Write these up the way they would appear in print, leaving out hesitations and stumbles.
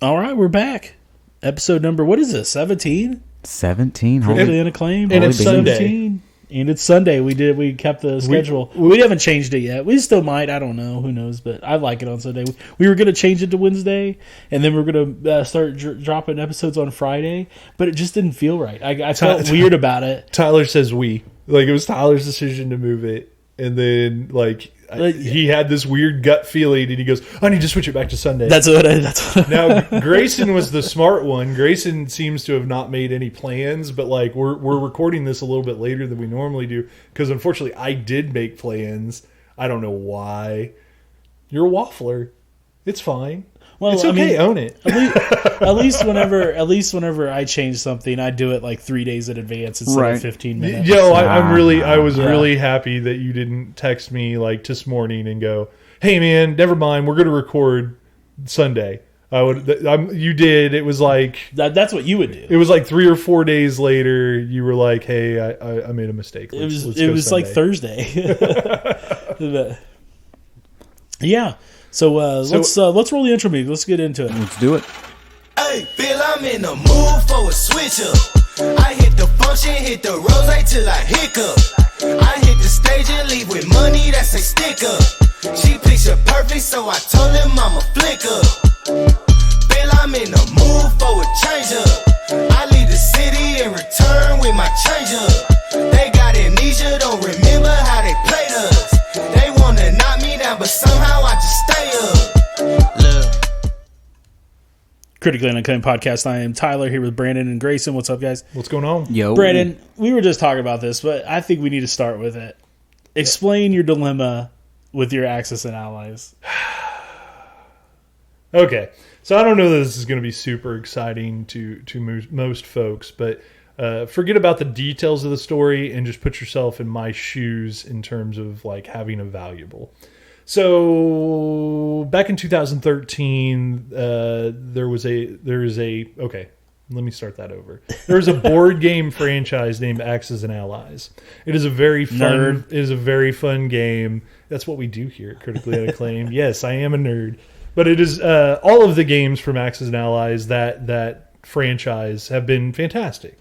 All right, we're back. Episode number, what is this, 17? 17. Critically Unacclaimed. And it's 17. And it's Sunday. We kept the schedule. We haven't changed it yet. We still might. I don't know. Who knows? But I like it on Sunday. We were going to change it to Wednesday, and then we're going to start dropping episodes on Friday. But it just didn't feel right. I felt weird about it. Tyler says we. Like, it was Tyler's decision to move it. And then, he had this weird gut feeling, and he goes, I need to switch it back to Sunday. That's what Now, Grayson was the smart one. Grayson seems to have not made any plans, but, we're recording this a little bit later than we normally do, because, unfortunately, I did make plans. I don't know why. You're a waffler. It's fine. Well, it's okay. Own it. At least whenever I change something, I do it 3 days in advance instead of 15 minutes. Yo, I was really happy that you didn't text me this morning and go, "Hey man, never mind. We're going to record Sunday." You did. It was that's what you would do. It was 3 or 4 days later. You were like, "Hey, I made a mistake." It was Thursday. Yeah. So let's roll the intro music. Let's get into it. Let's do it. Hey, Bill, I'm in the mood for a switch up. I hit the function, hit the rose till I hiccup. I hit the stage and leave with money that's a sticker. She picture perfect, so I told him I'm a flicker. Bill, I'm in the mood for a change up. I leave the city and return with my change up. They got amnesia, don't remember how they played us. They wanna knock me down, but somehow I just stay up. Look. Critically Unacclaimed Podcast. I am Tyler here with Brandon and Grayson. What's up, guys? What's going on? Yo. Brandon, we were just talking about this, but I think we need to start with it. Explain your dilemma with your Axis and allies. Okay. So I don't know that this is going to be super exciting to most folks, but forget about the details of the story and just put yourself in my shoes in terms of having a valuable. So back in 2013, there is a okay. Let me start that over. There's a board game franchise named Axis and Allies. It is a very fun. It is a very fun game. That's what we do here at Critically Unacclaimed. Yes, I am a nerd, but it is all of the games from Axis and Allies that franchise have been fantastic.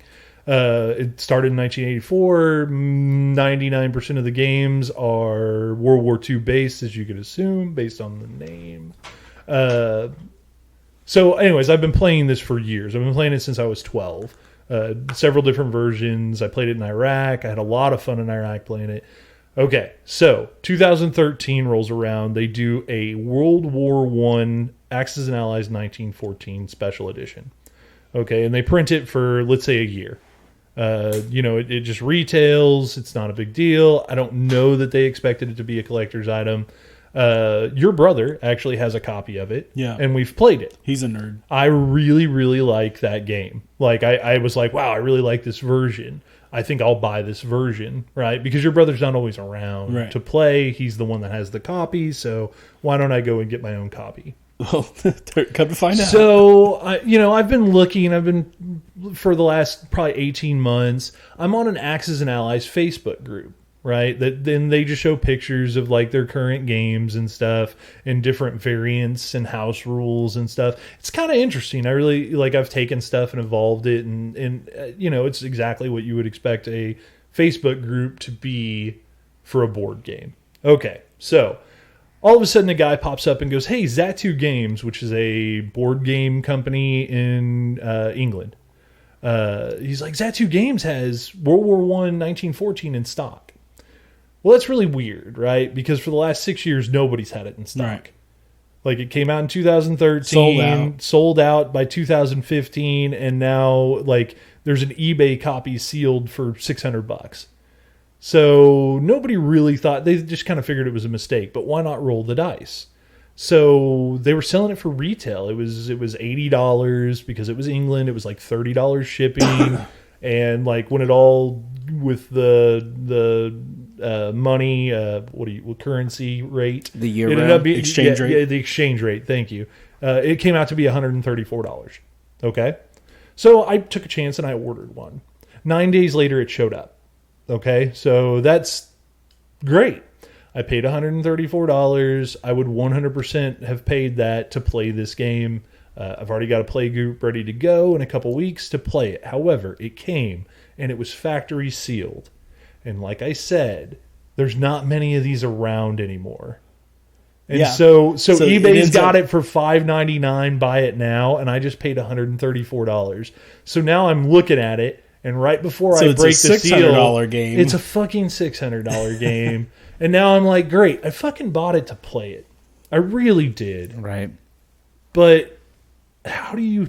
It started in 1984. 99% of the games are World War II based, as you could assume, based on the name. So anyways, I've been playing this for years. I've been playing it since I was 12. Several different versions. I played it in Iraq. I had a lot of fun in Iraq playing it. Okay, so 2013 rolls around. They do a World War I Axis and Allies 1914 special edition. Okay, and they print it for, let's say, a year. It just retails. It's not a big deal. I don't know that they expected it to be a collector's item. Your brother actually has a copy of it. Yeah. And we've played it. He's a nerd. I really, really like that game. I was like, wow, I really like this version. I think I'll buy this version, right? Because your brother's not always around to play. He's the one that has the copy. So why don't I go and get my own copy? Well, come to find out. So, I've been looking. For the last probably 18 months, I'm on an Axis and Allies Facebook group, right? Then they just show pictures of their current games and stuff and different variants and house rules and stuff. It's kind of interesting. I really, I've taken stuff and evolved it and it's exactly what you would expect a Facebook group to be for a board game. Okay, so all of a sudden, a guy pops up and goes, "Hey, Zatu Games," which is a board game company in England. He's like, "Zatu Games has World War I 1914 in stock." Well, that's really weird, right? Because for the last 6 years, nobody's had it in stock. Right. It came out in 2013, sold out by 2015, and now there's an eBay copy sealed for $600. So nobody really thought, they just kind of figured it was a mistake, but why not roll the dice? So they were selling it for retail. It was $80 because it was England. It was $30 shipping. And when it all with the money, what currency rate? The euro, it ended up being, exchange rate. Yeah, the exchange rate. Thank you. It came out to be $134. Okay. So I took a chance and I ordered one. 9 days later, it showed up. Okay, so that's great. I paid $134. I would 100% have paid that to play this game. I've already got a play group ready to go in a couple weeks to play it. However, it came and it was factory sealed. And like I said, there's not many of these around anymore. And so eBay's got it for $5.99, buy it now, and I just paid $134. So now I'm looking at it, and right before I break the seal, $600 game. It's a fucking $600 game. And now I'm like, great, I fucking bought it to play it. I really did. Right. But how do you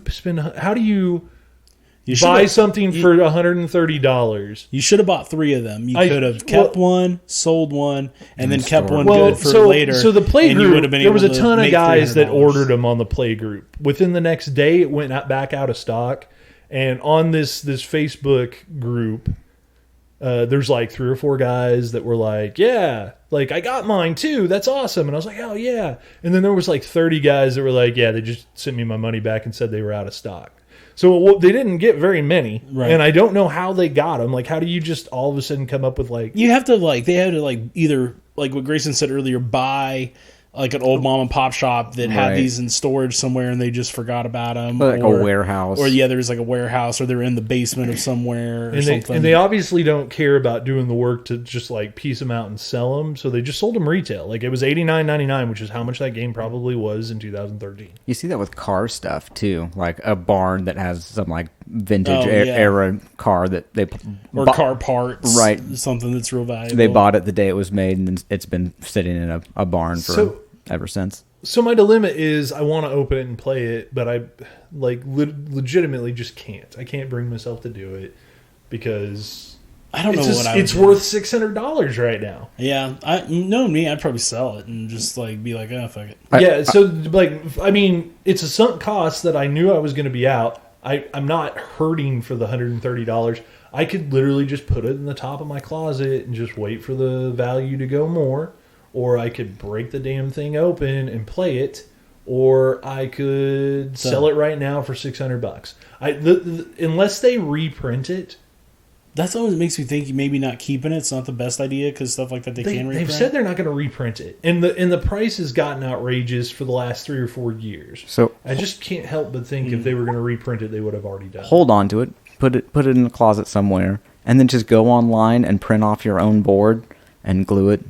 buy something for $130? You should have bought 3 of them. You could have kept one, sold one, and then kept one good for later. So the play group, there was a ton of guys that $300. ordered them on the play group. Within the next day, it went back out of stock. And on this Facebook group, there's like 3 or 4 guys that were like, yeah, like I got mine too. That's awesome. And I was like, oh yeah. And then there was like 30 guys that were like, yeah, they just sent me my money back and said they were out of stock. So they didn't get very many, right. And I don't know how they got them. Like, how do you just all of a sudden come up with like... You have to they had to either, like what Grayson said earlier, buy like an old mom and pop shop that had these in storage somewhere and they just forgot about them. Like a warehouse. Or there's like a warehouse, or they're in the basement of somewhere or something. And they obviously don't care about doing the work to just like piece them out and sell them. So they just sold them retail. Like it was $89.99, which is how much that game probably was in 2013. You see that with car stuff too. Like a barn that has some like vintage era car that they... Or car parts. Right. Something that's real valuable. They bought it the day it was made and then it's been sitting in a barn for... ever since. So my dilemma is I want to open it and play it, but I legitimately just can't. I can't bring myself to do it because I don't know what I would it's worth $600 right now. Yeah, I'd probably sell it and just like be like, oh fuck it. It's a sunk cost that I knew I was going to be out. I'm not hurting for the $130. I could literally just put it in the top of my closet and just wait for the value to go more. Or I could break the damn thing open and play it, or I could sell it right now for $600. Unless they reprint it, that's always makes me think maybe not keeping it's not the best idea because stuff like that they can reprint. They've said they're not going to reprint it, and the price has gotten outrageous for the last 3 or 4 years. So I just can't help but think if they were going to reprint it, they would have already done. Hold on to it, put it in a closet somewhere, and then just go online and print off your own board and glue it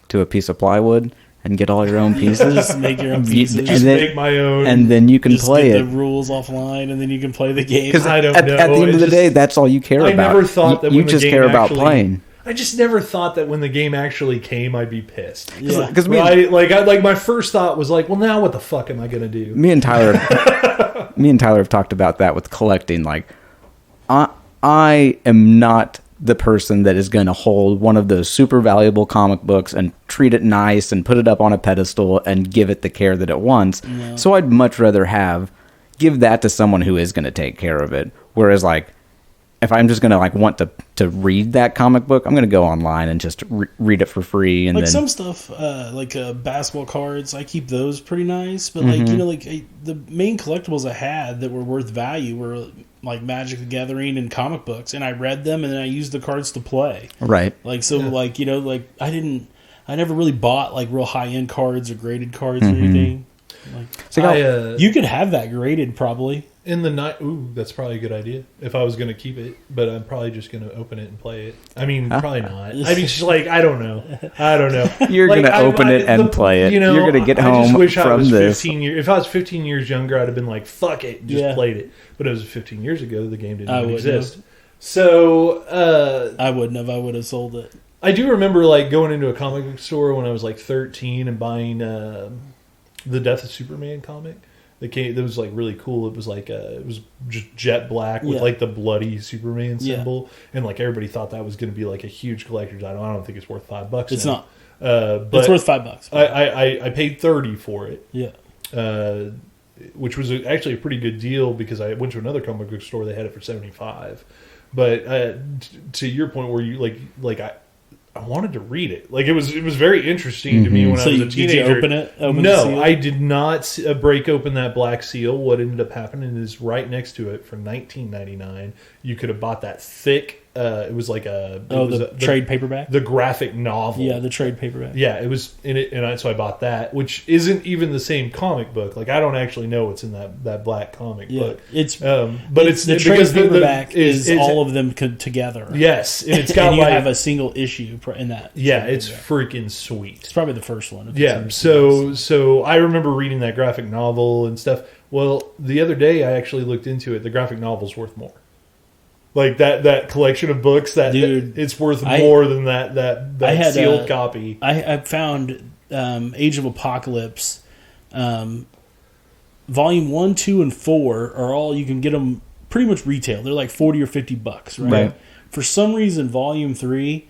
to a piece of plywood and get all your own pieces. Just make your own pieces. Just make my own. And then you can play get the rules offline, and then you can play the game. Because at the end of the day, that's all you care about. I never thought that you just care about playing. I just never thought that when the game actually came, I'd be pissed. Yeah. Because my first thought was like, well, now what the fuck am I going to do? Me and Tyler have talked about that with collecting. Like, I am not the person that is going to hold one of those super valuable comic books and treat it nice and put it up on a pedestal and give it the care that it wants. Yeah. So I'd much rather give that to someone who is going to take care of it. Whereas like, if I'm just going to like want to read that comic book, I'm going to go online and just read it for free. And like then some stuff, like basketball cards, I keep those pretty nice. But like the main collectibles I had that were worth value were like Magic the Gathering and comic books, and I read them and then I used the cards to play. Right. Like so, like I never really bought like real high end cards or graded cards or anything. Like, you could have that graded probably. In the night, that's probably a good idea. If I was going to keep it, but I'm probably just going to open it and play it. I mean, probably not. I mean, just like I don't know. You're going to open it and play it. You're going to get home from this. If I was 15 years younger, I'd have been like, "Fuck it," and just played it. But it was 15 years ago. The game didn't even exist. So I wouldn't have. I would have sold it. I do remember like going into a comic book store when I was like 13 and buying the Death of Superman comic. That was like really cool. It was like it was just jet black with like the bloody Superman symbol, and like everybody thought that was going to be like a huge collector's item. I don't think it's worth $5. It's not. But it's worth $5. I paid $30 for it. Yeah. Which was actually a pretty good deal because I went to another comic book store. They had it for $75. But to your point, where you like I wanted to read it. Like it was very interesting to me when I was a teenager. Did you open it? No, I did not break open that black seal. What ended up happening is right next to it for $19.99, you could have bought that thick it was like a trade paperback, the graphic novel. Yeah, the trade paperback. Yeah, it was in it, and so I bought that, which isn't even the same comic book. Like I don't actually know what's in that black comic book. It's the trade paperback is all of them together. Yes, and it's got and you have a single issue in that. Yeah, it's freaking sweet. It's probably the first one. Yeah, so I remember reading that graphic novel and stuff. Well, the other day I actually looked into it. The graphic novel's worth more. Like that collection of books, it's worth more than that sealed copy. I found Age of Apocalypse, Volume 1, 2, and 4 are all, you can get them pretty much retail. They're like $40 or $50, right? For some reason, Volume 3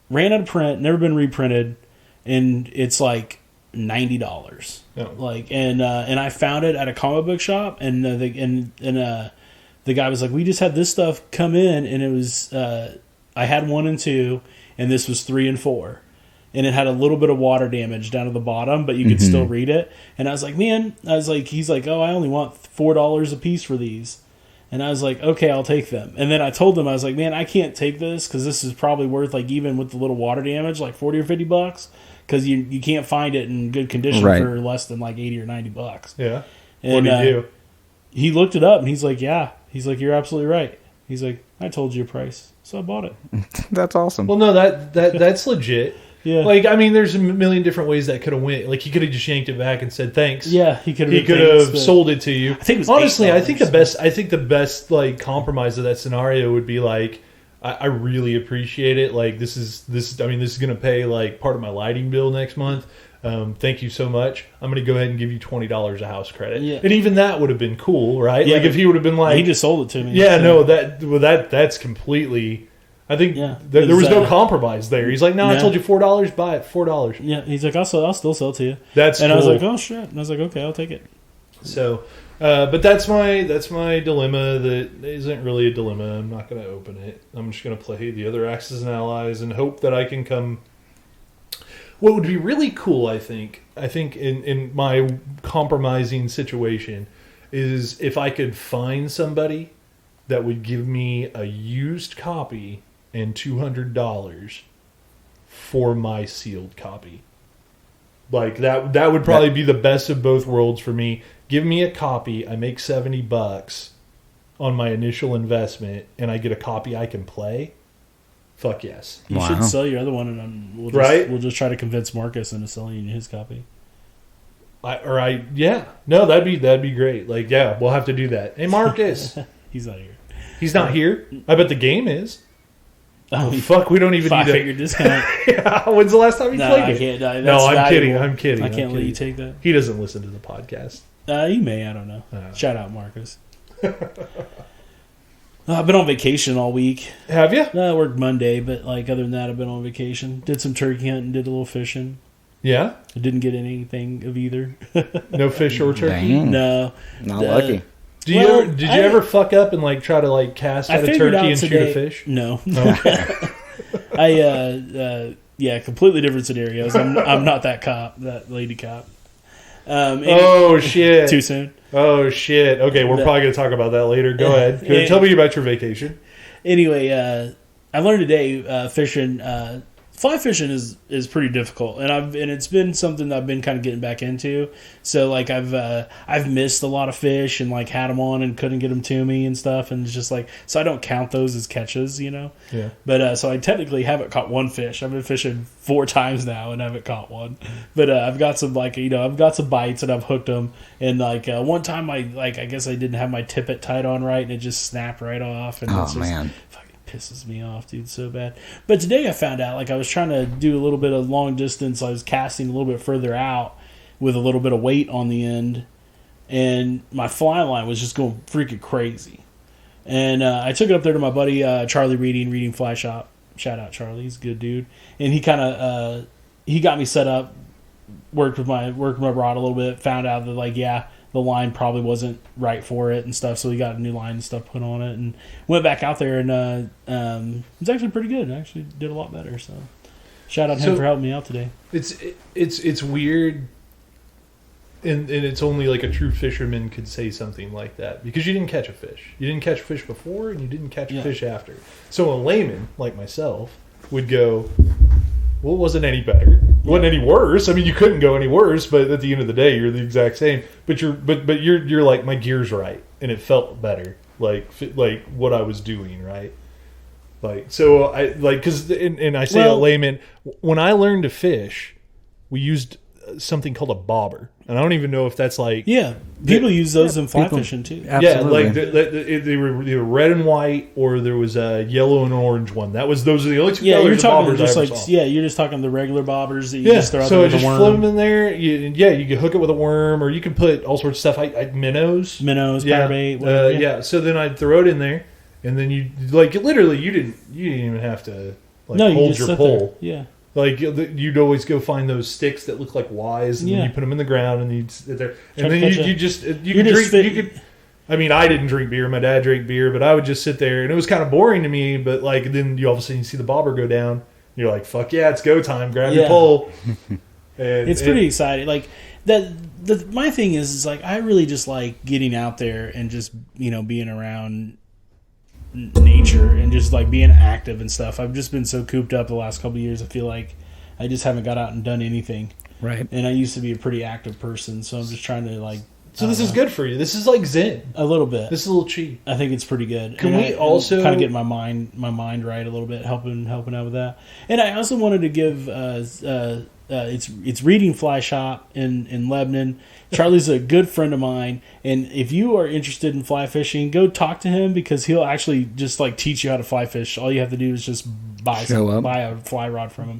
ran out of print, never been reprinted, and it's like $90. Like and I found it at a comic book shop, and the guy was like, "We just had this stuff come in, and it was I had 1 and 2, and this was 3 and 4, and it had a little bit of water damage down to the bottom, but you could still read it." And I was like, he's like, "Oh, I only want $4 a piece for these." And I was like, "Okay, I'll take them." And then I told them, I was like, "Man, I can't take this because this is probably worth, like, even with the little water damage, like $40 or $50, because you can't find it in good condition for less than like $80 or $90." Yeah. And, what did you do? He looked it up, and he's like, "Yeah." He's like, "You're absolutely right." He's like, "I told you a price, so I bought it." That's awesome. Well, no, that's legit. Yeah. Like, I mean, there's a million different ways that could have went. Like, he could have just yanked it back and said thanks. Yeah, he could have sold it to you. I think it was honestly, $8. I think the best like compromise of that scenario would be like, I really appreciate it. Like, this is going to pay like part of my lighting bill next month. Thank you so much. I'm going to go ahead and give you $20 a house credit. Yeah. And even that would have been cool, right? Yeah, like if he would have been like, he just sold it to me. Yeah, so. No, that's completely. I think there was no compromise there. He's like, "No, I told you $4. Buy it, $4." Yeah, he's like, "I'll still sell it to you." And cool. I was like, "Oh shit!" And I was like, "Okay, I'll take it." So, but that's my dilemma. That isn't really a dilemma. I'm not going to open it. I'm just going to play the other Axis and Allies and hope that I can come. What would be really cool, I think in my compromising situation, is if I could find somebody that would give me a used copy and $200 for my sealed copy. Like that would probably be the best of both worlds for me. Give me a copy, I make $70 on my initial investment, and I get a copy I can play. Fuck yes. You should sell your other one, and we'll just try to convince Marcus into selling you his copy. Yeah. No, that'd be great. Like, yeah, we'll have to do that. Hey, Marcus. He's not here. He's not here? I bet the game is. Oh, fuck, we don't even need a 5-figure discount. Yeah, when's the last time you played it? I can't. I'm kidding. I can't let you take that. He doesn't listen to the podcast. You may, I don't know. Shout out, Marcus. I've been on vacation all week. Have you? I worked Monday, but like other than that, I've been on vacation. Did some turkey hunting, did a little fishing. Yeah? I didn't get anything of either. No fish or turkey? Dang. No. Not lucky. Did you ever fuck up and like try to like cast at a turkey and shoot a fish? No. Okay. Completely different scenarios. I'm not that cop, that lady cop. Shit. Too soon? Oh shit. Okay, we're probably going to talk about that later. Go ahead. Tell me about your vacation. Anyway, I learned today fishing. Fly fishing is pretty difficult, and it's been something that I've been kind of getting back into. So like I've missed a lot of fish and like had them on and couldn't get them to me and stuff, and it's just like, so I don't count those as catches, you know. Yeah. But so I technically haven't caught one fish. I've been fishing 4 times now and haven't caught one. But I've got some I've got some bites and I've hooked them. And like one time I guess I didn't have my tippet tied on right and it just snapped right off. And it's just, man. Pisses me off, dude, so bad. But today I found out, like, I was trying to do a little bit of long distance. I was casting a little bit further out with a little bit of weight on the end, and my fly line was just going freaking crazy. And I took it up there to my buddy Charlie Reading Fly Shop. Shout out Charlie, he's a good dude. And he kind of he got me set up, worked with my rod a little bit, found out that like the line probably wasn't right for it and stuff, so we got a new line and stuff put on it and went back out there, and it was actually pretty good. I actually did a lot better, so shout out to him for helping me out today. It's weird and it's only like a true fisherman could say something like that because you didn't catch a fish. You didn't catch a fish before, and you didn't catch a fish after. So a layman like myself would go, well, it wasn't any better. It wasn't any worse. I mean, you couldn't go any worse, but at the end of the day, you're the exact same. But you're like, my gear's right, and it felt better, like what I was doing, right? Like, so I like, because and I say a layman, when I learned to fish, we used something called a bobber, and I don't even know if that's like people use those in fly fishing too. Absolutely. Like they were either red and white, or there was a yellow and orange one. Those are the only two colors you're of talking bobbers just I like ever saw. you're just talking the regular bobbers that you just throw out so there with just a worm. float them in there. You could hook it with a worm, or you can put all sorts of stuff. minnows, powerbait, whatever. So then I'd throw it in there, and then you like literally you didn't even have to hold your pole. Yeah. Like, you'd always go find those sticks that look like Ys, and then you put them in the ground, and you'd sit there. And then you could. I mean, I didn't drink beer. My dad drank beer, but I would just sit there, and it was kind of boring to me. But like, then you all of a sudden you see the bobber go down. And you're like, "Fuck yeah, it's go time! Grab your pole." And it's pretty exciting. Like that. My thing is like I really just like getting out there and just being around nature and just like being active and stuff. I've just been so cooped up the last couple of years. I feel like I just haven't got out and done anything. Right. And I used to be a pretty active person, so I'm just trying to like. So this is good for you. This is like Zen. A little bit. This is a little cheap. I think it's pretty good. Can we also kind of get my mind right a little bit, helping out with that. And I also wanted to give it's Reading Fly Shop in Lebanon. Charlie's a good friend of mine, and if you are interested in fly fishing, go talk to him because he'll actually just like teach you how to fly fish. All you have to do is just buy a fly rod from him.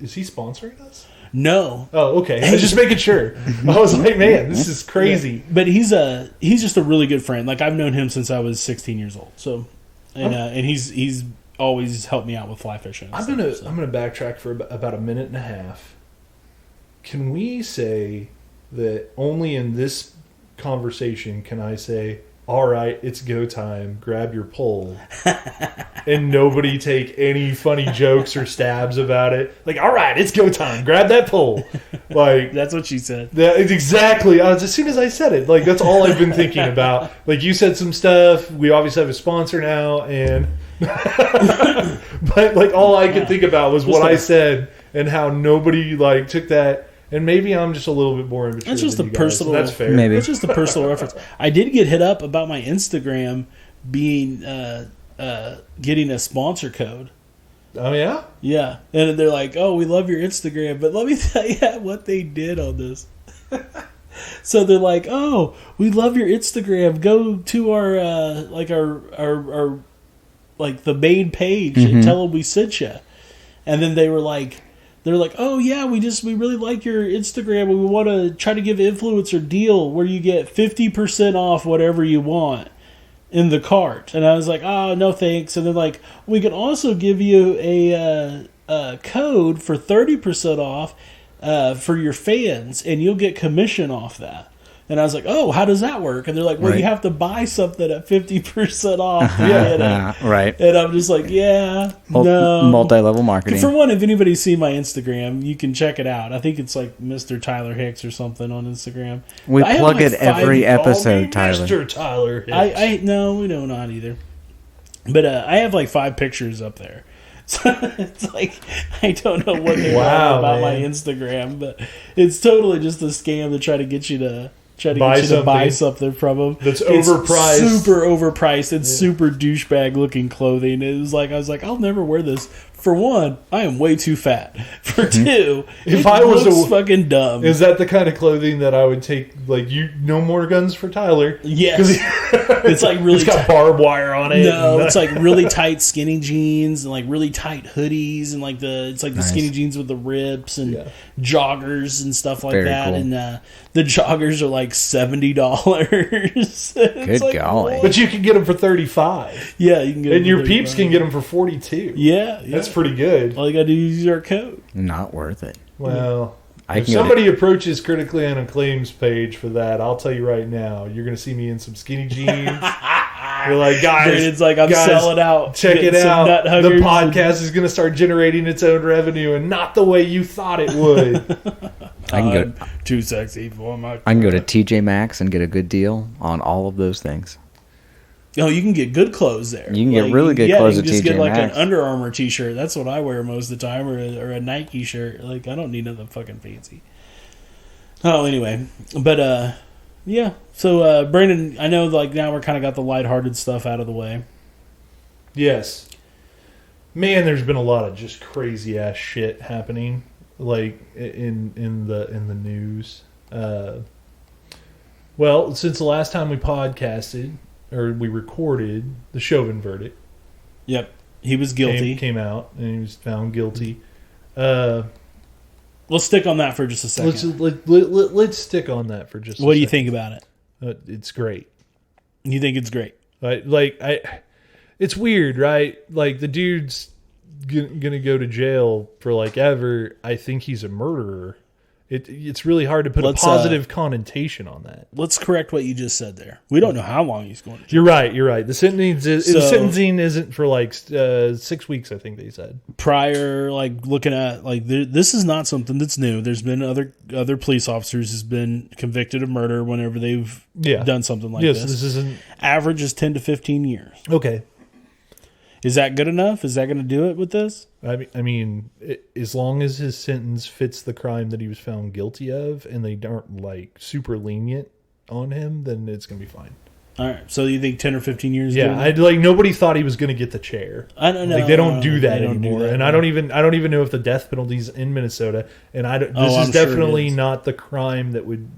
Is he sponsoring us? No. Oh, okay. I was just making sure. I was like, man, this is crazy. Yeah. But he's just a really good friend. Like I've known him since I was 16 years old. So, and he's always helped me out with fly fishing. I'm gonna backtrack for about a minute and a half. Can we say that only in this conversation can I say, all right, it's go time, grab your pole, and nobody take any funny jokes or stabs about it? Like, all right, it's go time, grab that pole. Like, that's what she said. Exactly. As soon as I said it, like, that's all I've been thinking about. Like, you said some stuff. We obviously have a sponsor now, and but like all I could think about was what I said and how nobody like took that. And maybe I'm just a little bit more immature. That's just than a you guys, personal. so that's fair. Maybe it's just a personal reference. I did get hit up about my Instagram being getting a sponsor code. Oh yeah, yeah, and they're like, "Oh, we love your Instagram," but let me tell you what they did on this. So they're like, "Oh, we love your Instagram. Go to our our like the main page and tell them we sent you." And then they're like, "Oh yeah, we really like your Instagram, and we want to try to give influencer deal where you get 50% off whatever you want in the cart." And I was like, "Oh no, thanks." And they're like, "We can also give you a code for 30% off for your fans, and you'll get commission off that." And I was like, "Oh, how does that work?" And they're like, "Well, you have to buy something at 50% off." Right. And I'm just like, "Yeah, no." Multi-level marketing. For one, if anybody's seen my Instagram, you can check it out. I think it's like Mr. Tyler Hicks or something on Instagram. We plug it every episode, Tyler. Mr. Tyler Hicks. No, we don't not either. But I have like 5 pictures up there. So it's like I don't know what they want about my Instagram, but it's totally just a scam to try to get you to buy something from them. That's overpriced. Super overpriced and super douchebag looking clothing. I was like, I'll never wear this. For one, I am way too fat. For two, if I was fucking dumb. Is that the kind of clothing that I would take? Like, no more guns for Tyler. Yes. It's like really. It's got barbed wire on it. No, it's like really tight skinny jeans and like really tight hoodies and like the skinny jeans with the rips and joggers and stuff like that. Cool. And the joggers are like $70. Good like, golly! What? But you can get them for $35. Yeah, you can get them. And your peeps can get them for $42. Yeah, that's pretty good. All you gotta do is use our code. Not worth it. Well, if somebody approaches Critically Unacclaimed's page for that, I'll tell you right now, you're going to see me in some skinny jeans. You're like, guys, it's like I'm selling out. Check it out. The podcast is going to start generating its own revenue, and not the way you thought it would. I'm too sexy for my. I can go to TJ Maxx and get a good deal on all of those things. Oh, you can get good clothes there. You can get really good clothes you at can just TJ get like Maxx. an Under Armour t-shirt. That's what I wear most of the time, or a Nike shirt. Like, I don't need nothing fucking fancy. Oh, anyway. But, yeah. So, Brandon, I know, like, now we're kind of got the lighthearted stuff out of the way. Yes. Man, there's been a lot of just crazy ass shit happening, like in the news. Well, since the last time we podcasted or we recorded, the Chauvin verdict. Yep, he was guilty. Came out and he was found guilty. Let's stick on that for just a second. Let's stick on that for just. What do you think about it? It's great. You think it's great? It's weird, right? Like, the dude's gonna go to jail for like ever. I think he's a murderer. It's really hard to put a positive connotation on that. Let's correct what you just said there. We don't know how long he's going to jail. You're right. The sentencing isn't for like 6 weeks, I think they said. Prior, like, looking at, like, this is not something that's new. There's been other police officers who's been convicted of murder whenever they've done something like this. This isn't... Average is 10 to 15 years. Okay. Is that good enough? Is that going to do it with this? I mean, as long as his sentence fits the crime that he was found guilty of, and they aren't like super lenient on him, then it's going to be fine. All right. So you think 10 or 15 years? Yeah, nobody thought he was going to get the chair. I don't know. Like, they don't do that anymore, and I don't even know if the death penalty's in Minnesota. And this is definitely not the crime that would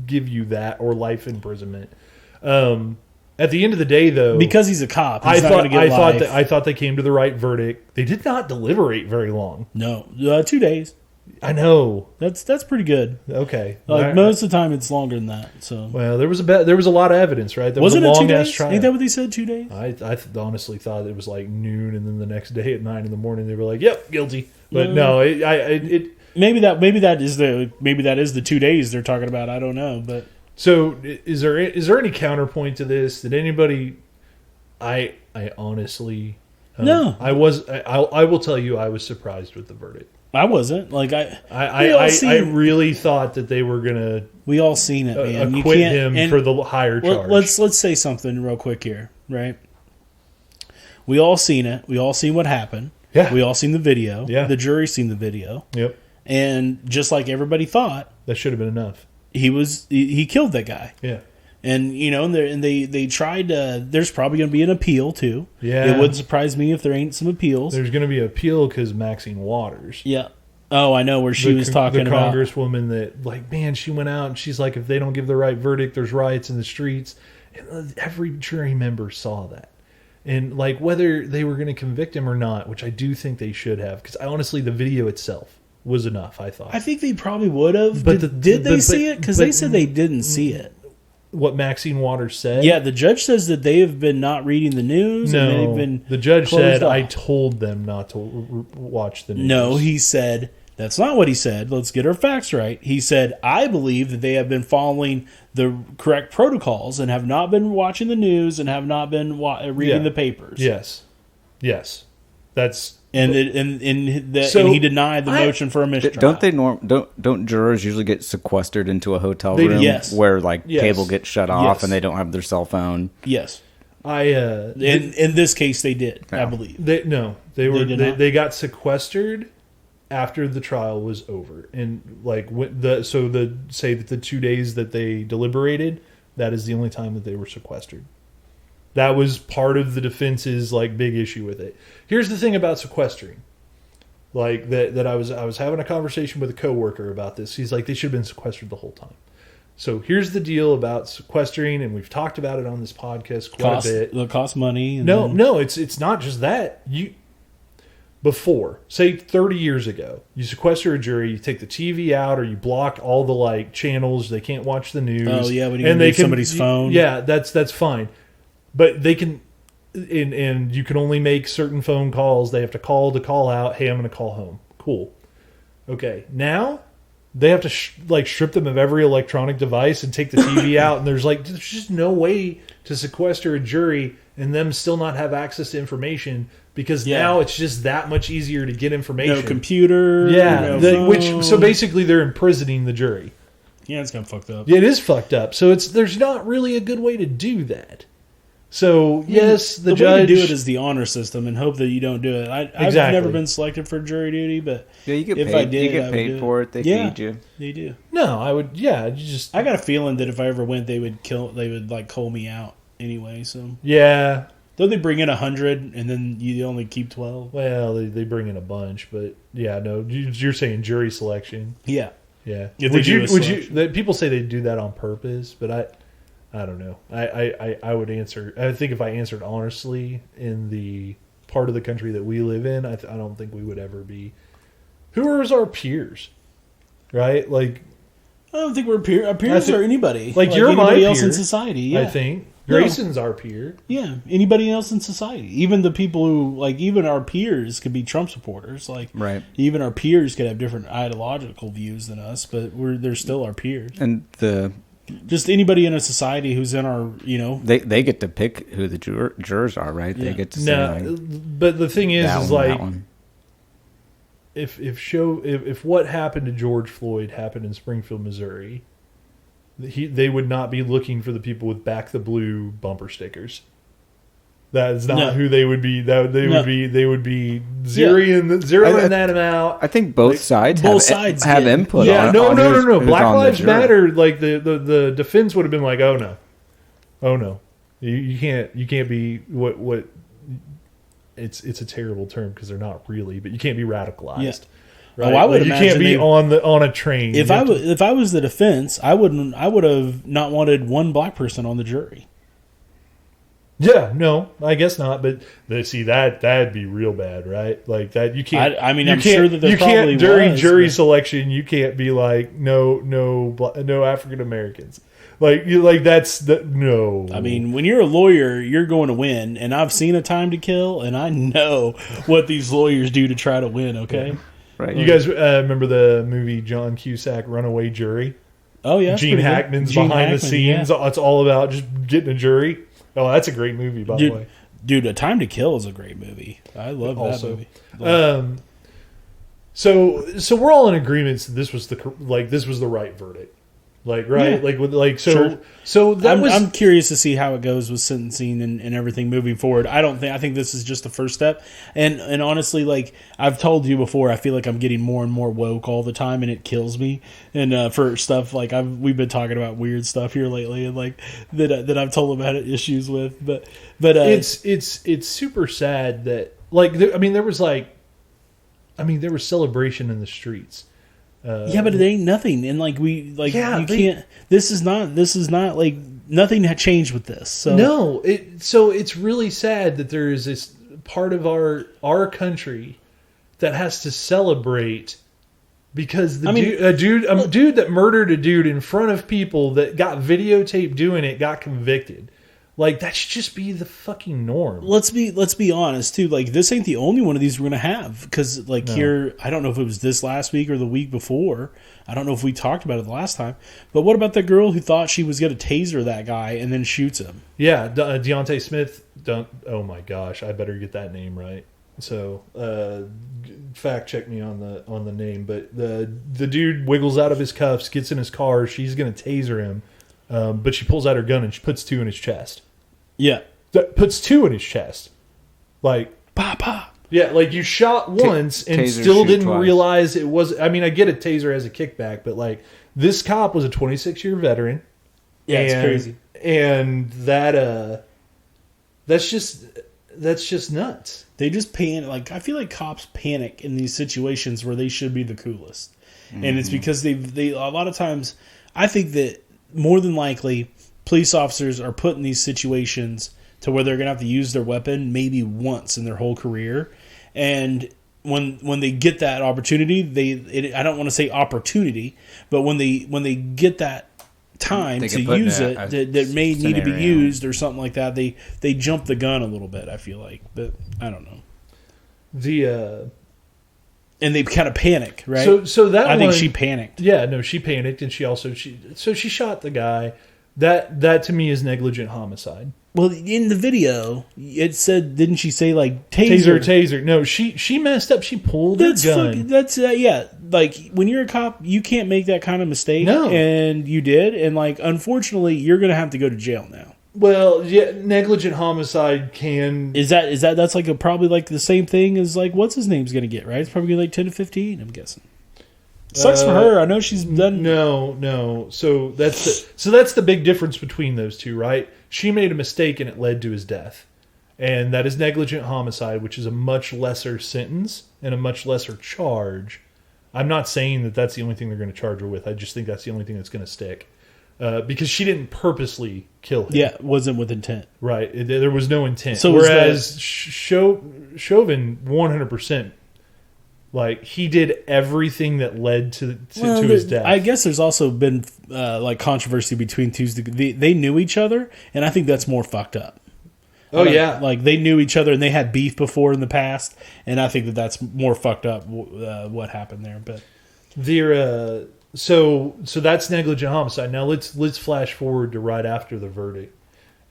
give you that or life imprisonment. At the end of the day, though, because he's a cop, I thought they came to the right verdict. They did not deliberate very long. No, 2 days. I know that's pretty good. Okay, like, most of the time it's longer than that. So, well, there was a lot of evidence, right? There wasn't was a it 2 days? Ass trial. Ain't that what they said? 2 days. I honestly thought it was like noon, and then the next day at 9 a.m. they were like, "Yep, guilty." But no, maybe that is the 2 days they're talking about. I don't know, but. So, is there any counterpoint to this? Did anybody? I honestly no. I will tell you, I was surprised with the verdict. I wasn't. Like, I really thought that they were gonna. We all seen it, man. Acquit him for the higher charge. Let's say something real quick here, right? We all seen it. We all seen what happened. Yeah. We all seen the video. Yeah. The jury seen the video. Yep. And just like everybody thought, that should have been enough. He killed that guy. Yeah. And, you know, they tried to... There's probably going to be an appeal, too. Yeah. It wouldn't surprise me if there ain't some appeals. There's going to be an appeal because Maxine Waters. Yeah. Oh, I know, where she was talking about... The congresswoman that, like, man, she went out and she's like, if they don't give the right verdict, there's riots in the streets. And every jury member saw that. And, like, whether they were going to convict him or not, which I do think they should have, because honestly, the video itself was enough, I thought. I think they probably would have. But did they see it? Because they said they didn't see it. What Maxine Waters said? Yeah, the judge says that they have been not reading the news. No, and they've been the judge said, off. I told them not to watch the news. No, he said, that's not what he said. Let's get our facts right. He said, I believe that they have been following the correct protocols and have not been watching the news and have not been reading the papers. Yes. That's... And he denied the motion for a mistrial. Don't jurors usually get sequestered into a hotel room where cable gets shut off and they don't have their cell phone? Yes. In this case they did, I believe. They got sequestered after the trial was over. And say that the 2 days that they deliberated, that is the only time that they were sequestered. That was part of the defense's big issue with it. Here's the thing about sequestering. That I was having a conversation with a coworker about this. He's like, they should have been sequestered the whole time. So here's the deal about sequestering, and we've talked about it on this podcast quite a bit. It'll cost money. No, it's not just that. Before, say 30 years ago, you sequester a jury, you take the TV out, or you block all the channels. They can't watch the news. Oh yeah, when you can somebody's phone. Yeah, that's fine. But they can, and you can only make certain phone calls. They have to call out. Hey, I'm going to call home. Cool. Okay. Now they have to strip them of every electronic device and take the TV out. And there's just no way to sequester a jury and them still not have access to information because now it's just that much easier to get information. No computer. Yeah, no so basically they're imprisoning the jury. Yeah, it's kind of fucked up. Yeah, it is fucked up. So there's not really a good way to do that. So yes, the judge way to do it is the honor system, and hope that you don't do it. I've never been selected for jury duty, but you get if paid, I did, you get paid for it. They feed you. They do. No, I would. Yeah, I got a feeling that if I ever went, they would like cull me out anyway. So yeah. Don't they bring in 100 and then you only keep 12? Well, they bring in a bunch, but yeah, no. You're saying jury selection. Yeah. Yeah. Would you? People say they do that on purpose, but I don't know. I would answer. I think if I answered honestly in the part of the country that we live in, I don't think we would ever be. Who are our peers? Right? Like, I don't think we're our peers are anybody. Like you're anybody my else peer, in society. Yeah. I think Grayson's our peer. Yeah, anybody else in society. Even the people who even our peers could be Trump supporters. Like, right. Even our peers could have different ideological views than us, but they're still our peers. And just anybody in a society who's in our, they get to pick who the jurors are, right? Yeah. They get to say, but the thing is like, if what happened to George Floyd happened in Springfield, Missouri, they would not be looking for the people with "Back the Blue" bumper stickers. That is not who they would be. They would be zeroing that out. I think both sides have input. Yeah, no. Black Lives Matter. Like the defense would have been like, oh no, you can't be what. It's a terrible term because they're not really, but you can't be radicalized. Yeah. Right? I would imagine you can't be on a train. If I was the defense, I would have not wanted one black person on the jury. Yeah, no, I guess not. But see that'd be real bad, right? Like that you can't. I'm sure that there probably during jury selection you can't be like no African Americans. No. I mean, when you're a lawyer, you're going to win, and I've seen A Time to Kill, and I know what these lawyers do to try to win. Okay, right. You guys remember the movie John Cusack, Runaway Jury? Oh yeah, Gene Hackman's behind the scenes. Yeah. It's all about just getting a jury. Oh, that's a great movie, by the way. Dude, A Time to Kill is a great movie. I love that movie. So we're all in agreement that this was the right verdict. I'm curious to see how it goes with sentencing and everything moving forward. I think this is just the first step. And honestly, like I've told you before, I feel like I'm getting more and more woke all the time, and it kills me. And for stuff like we've been talking about weird stuff here lately, and like that I've told about issues with. But it's super sad that there was celebration in the streets. But it ain't nothing, and can't. This is not like nothing had changed with this. So no, it's really sad that there is this part of our country that has to celebrate because a dude that murdered a dude in front of people that got videotaped doing it got convicted. Like that should just be the fucking norm. Let's be honest too. Like this ain't the only one of these we're gonna have because here I don't know if it was this last week or the week before. I don't know if we talked about it the last time. But what about the girl who thought she was gonna taser that guy and then shoots him? Yeah, Deontay Smith. Oh my gosh, I better get that name right. So fact check me on the name. But the dude wiggles out of his cuffs, gets in his car. She's gonna taser him, but she pulls out her gun and she puts 2 in his chest. Yeah. That puts 2 in his chest. Like, pop. Yeah, like you shot once and still didn't realize it was. I mean, I get a taser as a kickback, but like this cop was a 26-year veteran. Yeah, it's crazy. And that's just nuts. They just panic. Like, I feel like cops panic in these situations where they should be the coolest. Mm-hmm. And it's because they a lot of times, I think that more than likely, police officers are put in these situations to where they're going to have to use their weapon maybe once in their whole career. And when they get that opportunity, I don't want to say opportunity, but when they get that time to use it that may need to be used or something like that, they jump the gun a little bit, I feel like. But I don't know. And they kind of panic, right? So that I think she panicked. Yeah, no, she panicked, and she shot the guy. That to me is negligent homicide. Well, in the video, it said, didn't she say like taser? No, she messed up. She pulled her gun. Yeah. Like when you're a cop, you can't make that kind of mistake. No, and you did, and like unfortunately, you're gonna have to go to jail now. Well, yeah, negligent homicide can that's like probably like the same thing as like what's his name's gonna get, right? It's probably like 10 to 15. I'm guessing. Sucks for her. I know she's done. No. So that's the big difference between those two, right? She made a mistake and it led to his death, and that is negligent homicide, which is a much lesser sentence and a much lesser charge. I'm not saying that that's the only thing they're going to charge her with. I just think that's the only thing that's going to stick, because she didn't purposely kill him. Yeah, it wasn't with intent. Right. There was no intent. So whereas Chauvin 100%. Like, he did everything that led to his death. I guess there's also been like controversy between Tuesday. They knew each other, and I think that's more fucked up. Oh, yeah. Like, they knew each other, and they had beef before in the past, and I think that's more fucked up what happened there. But so that's negligent homicide. Now let's flash forward to right after the verdict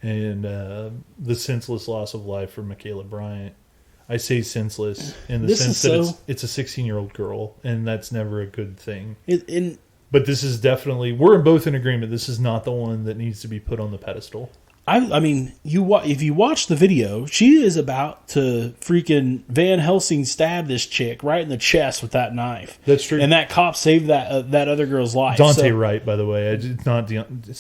and the senseless loss of life for Michaela Bryant. I say senseless in the sense that it's a 16-year-old girl, and that's never a good thing. But this is definitely, we're both in agreement, this is not the one that needs to be put on the pedestal. I mean, if you watch the video, she is about to freaking Van Helsing stab this chick right in the chest with that knife. That's true. And that cop saved that other girl's life. Dante Wright, by the way. It's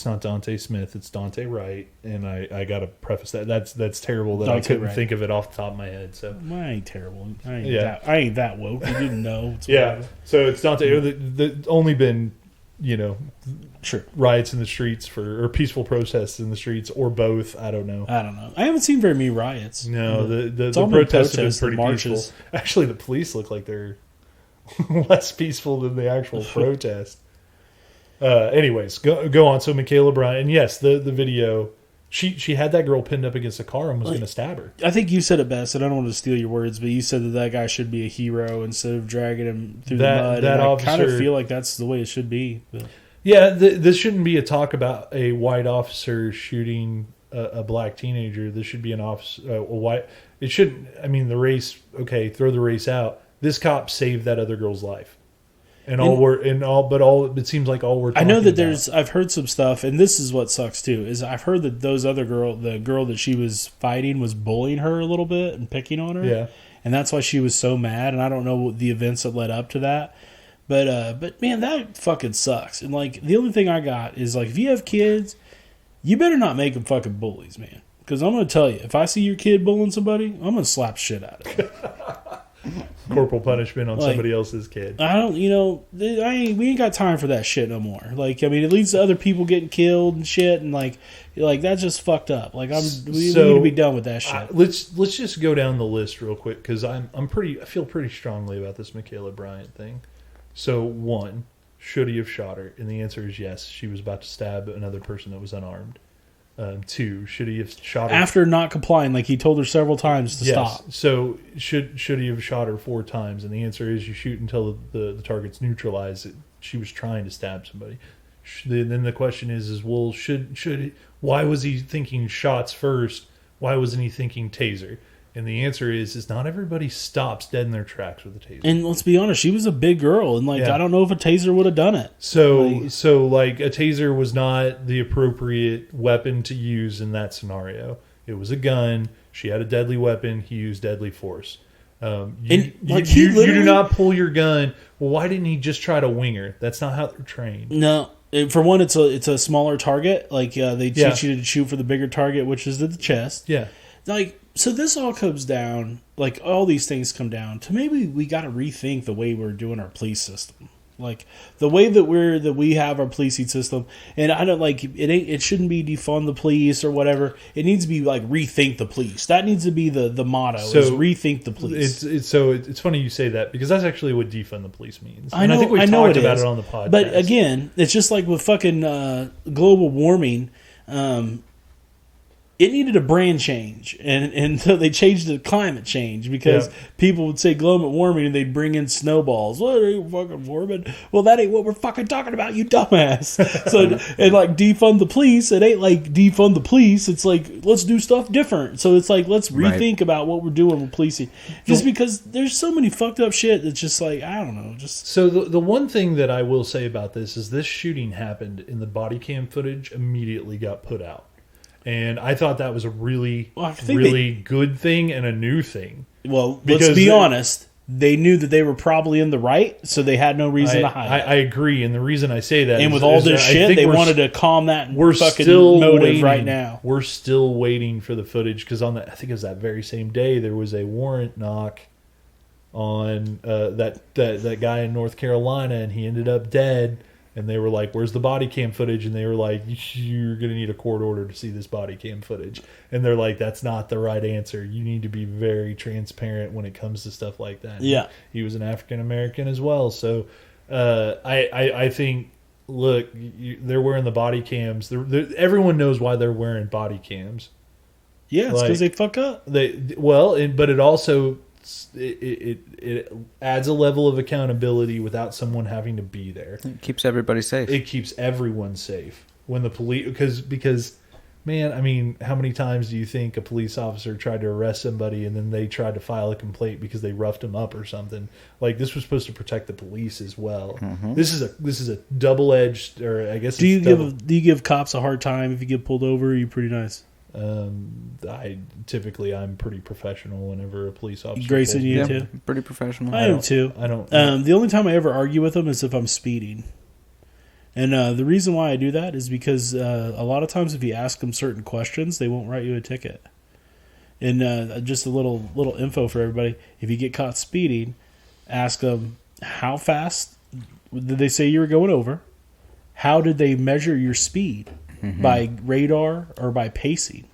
not Dante Smith. It's Dante Wright. And I got to preface that. That's terrible that Dante I couldn't think of it off the top of my head. So I ain't terrible. I ain't that woke. You didn't know. Yeah. So it's Dante. There's only been, sure, riots in the streets or peaceful protests in the streets, or both. I don't know. I haven't seen very many riots. No, the protests have been pretty peaceful. Actually, the police look like they're less peaceful than the actual protest. Anyways, go on. So Michaela Bryant, and yes, the video. She had that girl pinned up against a car and was going to stab her. I think you said it best, and I don't want to steal your words, but you said that guy should be a hero instead of dragging him through the mud. That I kind of feel like that's the way it should be. But. Yeah, this shouldn't be a talk about a white officer shooting a black teenager. This should be an officer, a white. It shouldn't. I mean, the race. Okay, throw the race out. This cop saved that other girl's life. It seems like all we're talking I know that about. I've heard some stuff, and this is what sucks too, is I've heard that the girl that she was fighting was bullying her a little bit and picking on her. Yeah. And that's why she was so mad, and I don't know what the events that led up to that. But man, that fucking sucks. And like, the only thing I got is like, if you have kids, you better not make them fucking bullies, man. Because I'm going to tell you, if I see your kid bullying somebody, I'm going to slap shit out of it. Corporal punishment on somebody else's kid. I don't, we ain't got time for that shit no more. Like, I mean, it leads to other people getting killed and shit, and like that's just fucked up. Like, we need to be done with that shit. Let's just go down the list real quick, because I feel pretty strongly about this Michaela Bryant thing. So 1, should he have shot her? And the answer is yes. She was about to stab another person that was unarmed. 2, should he have shot her after not complying? Like, he told her several times to stop. So should he have shot her 4 times? And the answer is you shoot until the target's neutralized. She was trying to stab somebody. Then the question is well, why was he thinking shots first? Why wasn't he thinking taser? And the answer is not everybody stops dead in their tracks with a taser. And let's be honest, she was a big girl, and I don't know if a taser would have done it. So a taser was not the appropriate weapon to use in that scenario. It was a gun. She had a deadly weapon. He used deadly force. You do not pull your gun. Well, why didn't he just try to wing her? That's not how they're trained. No. For one, it's a smaller target. Like, they teach you to shoot for the bigger target, which is the chest. Yeah. Like, so this all comes down, like, all these things come down to maybe we got to rethink the way we're doing our police system. Like, the way that we have our policing system, and I don't like it shouldn't be defund the police or whatever. It needs to be like rethink the police. That needs to be the motto, is rethink the police. It's funny you say that, because that's actually what defund the police means. I think we've talked about it on the podcast. But again, it's just like with fucking global warming. it needed a brand change, and so they changed it to climate change because people would say global warming and they'd bring in snowballs. What are you fucking warming? Well, that ain't what we're fucking talking about, you dumbass. So and like defund the police, it ain't like defund the police. It's like let's do stuff different. So it's like let's rethink about what we're doing with policing, just because there's so many fucked up shit that's just like I don't know. Just so the one thing that I will say about this is this shooting happened and the body cam footage immediately got put out. And I thought that was a really good thing and a new thing. Well, let's be honest. They knew that they were probably in the right, so they had no reason to hide. I agree, and the reason I say that and with all this shit, they wanted to calm that fucking motive right now. We're still waiting for the footage because I think it was that very same day there was a warrant knock on that guy in North Carolina, and he ended up dead. And they were like, where's the body cam footage? And they were like, you're going to need a court order to see this body cam footage. And they're like, that's not the right answer. You need to be very transparent when it comes to stuff like that. Yeah. He was an African-American as well. So I think, look, they're wearing the body cams. Everyone knows why they're wearing body cams. Yeah, it's because they fuck up. But it also... It adds a level of accountability without someone having to be there. It keeps everybody safe. It keeps everyone safe when the police because man, I mean, how many times do you think a police officer tried to arrest somebody and then they tried to file a complaint because they roughed them up or something? Like this was supposed to protect the police as well. Mm-hmm. This is a double-edged, or I guess. Do you give cops a hard time if you get pulled over? Or are you pretty nice? I'm pretty professional whenever a police officer. Grayson, you too? Pretty professional. I am too. I don't. The only time I ever argue with them is if I'm speeding, and the reason why I do that is because a lot of times if you ask them certain questions, they won't write you a ticket. And just a little info for everybody: if you get caught speeding, ask them how fast did they say you were going over? How did they measure your speed? Mm-hmm. By radar or by pacing,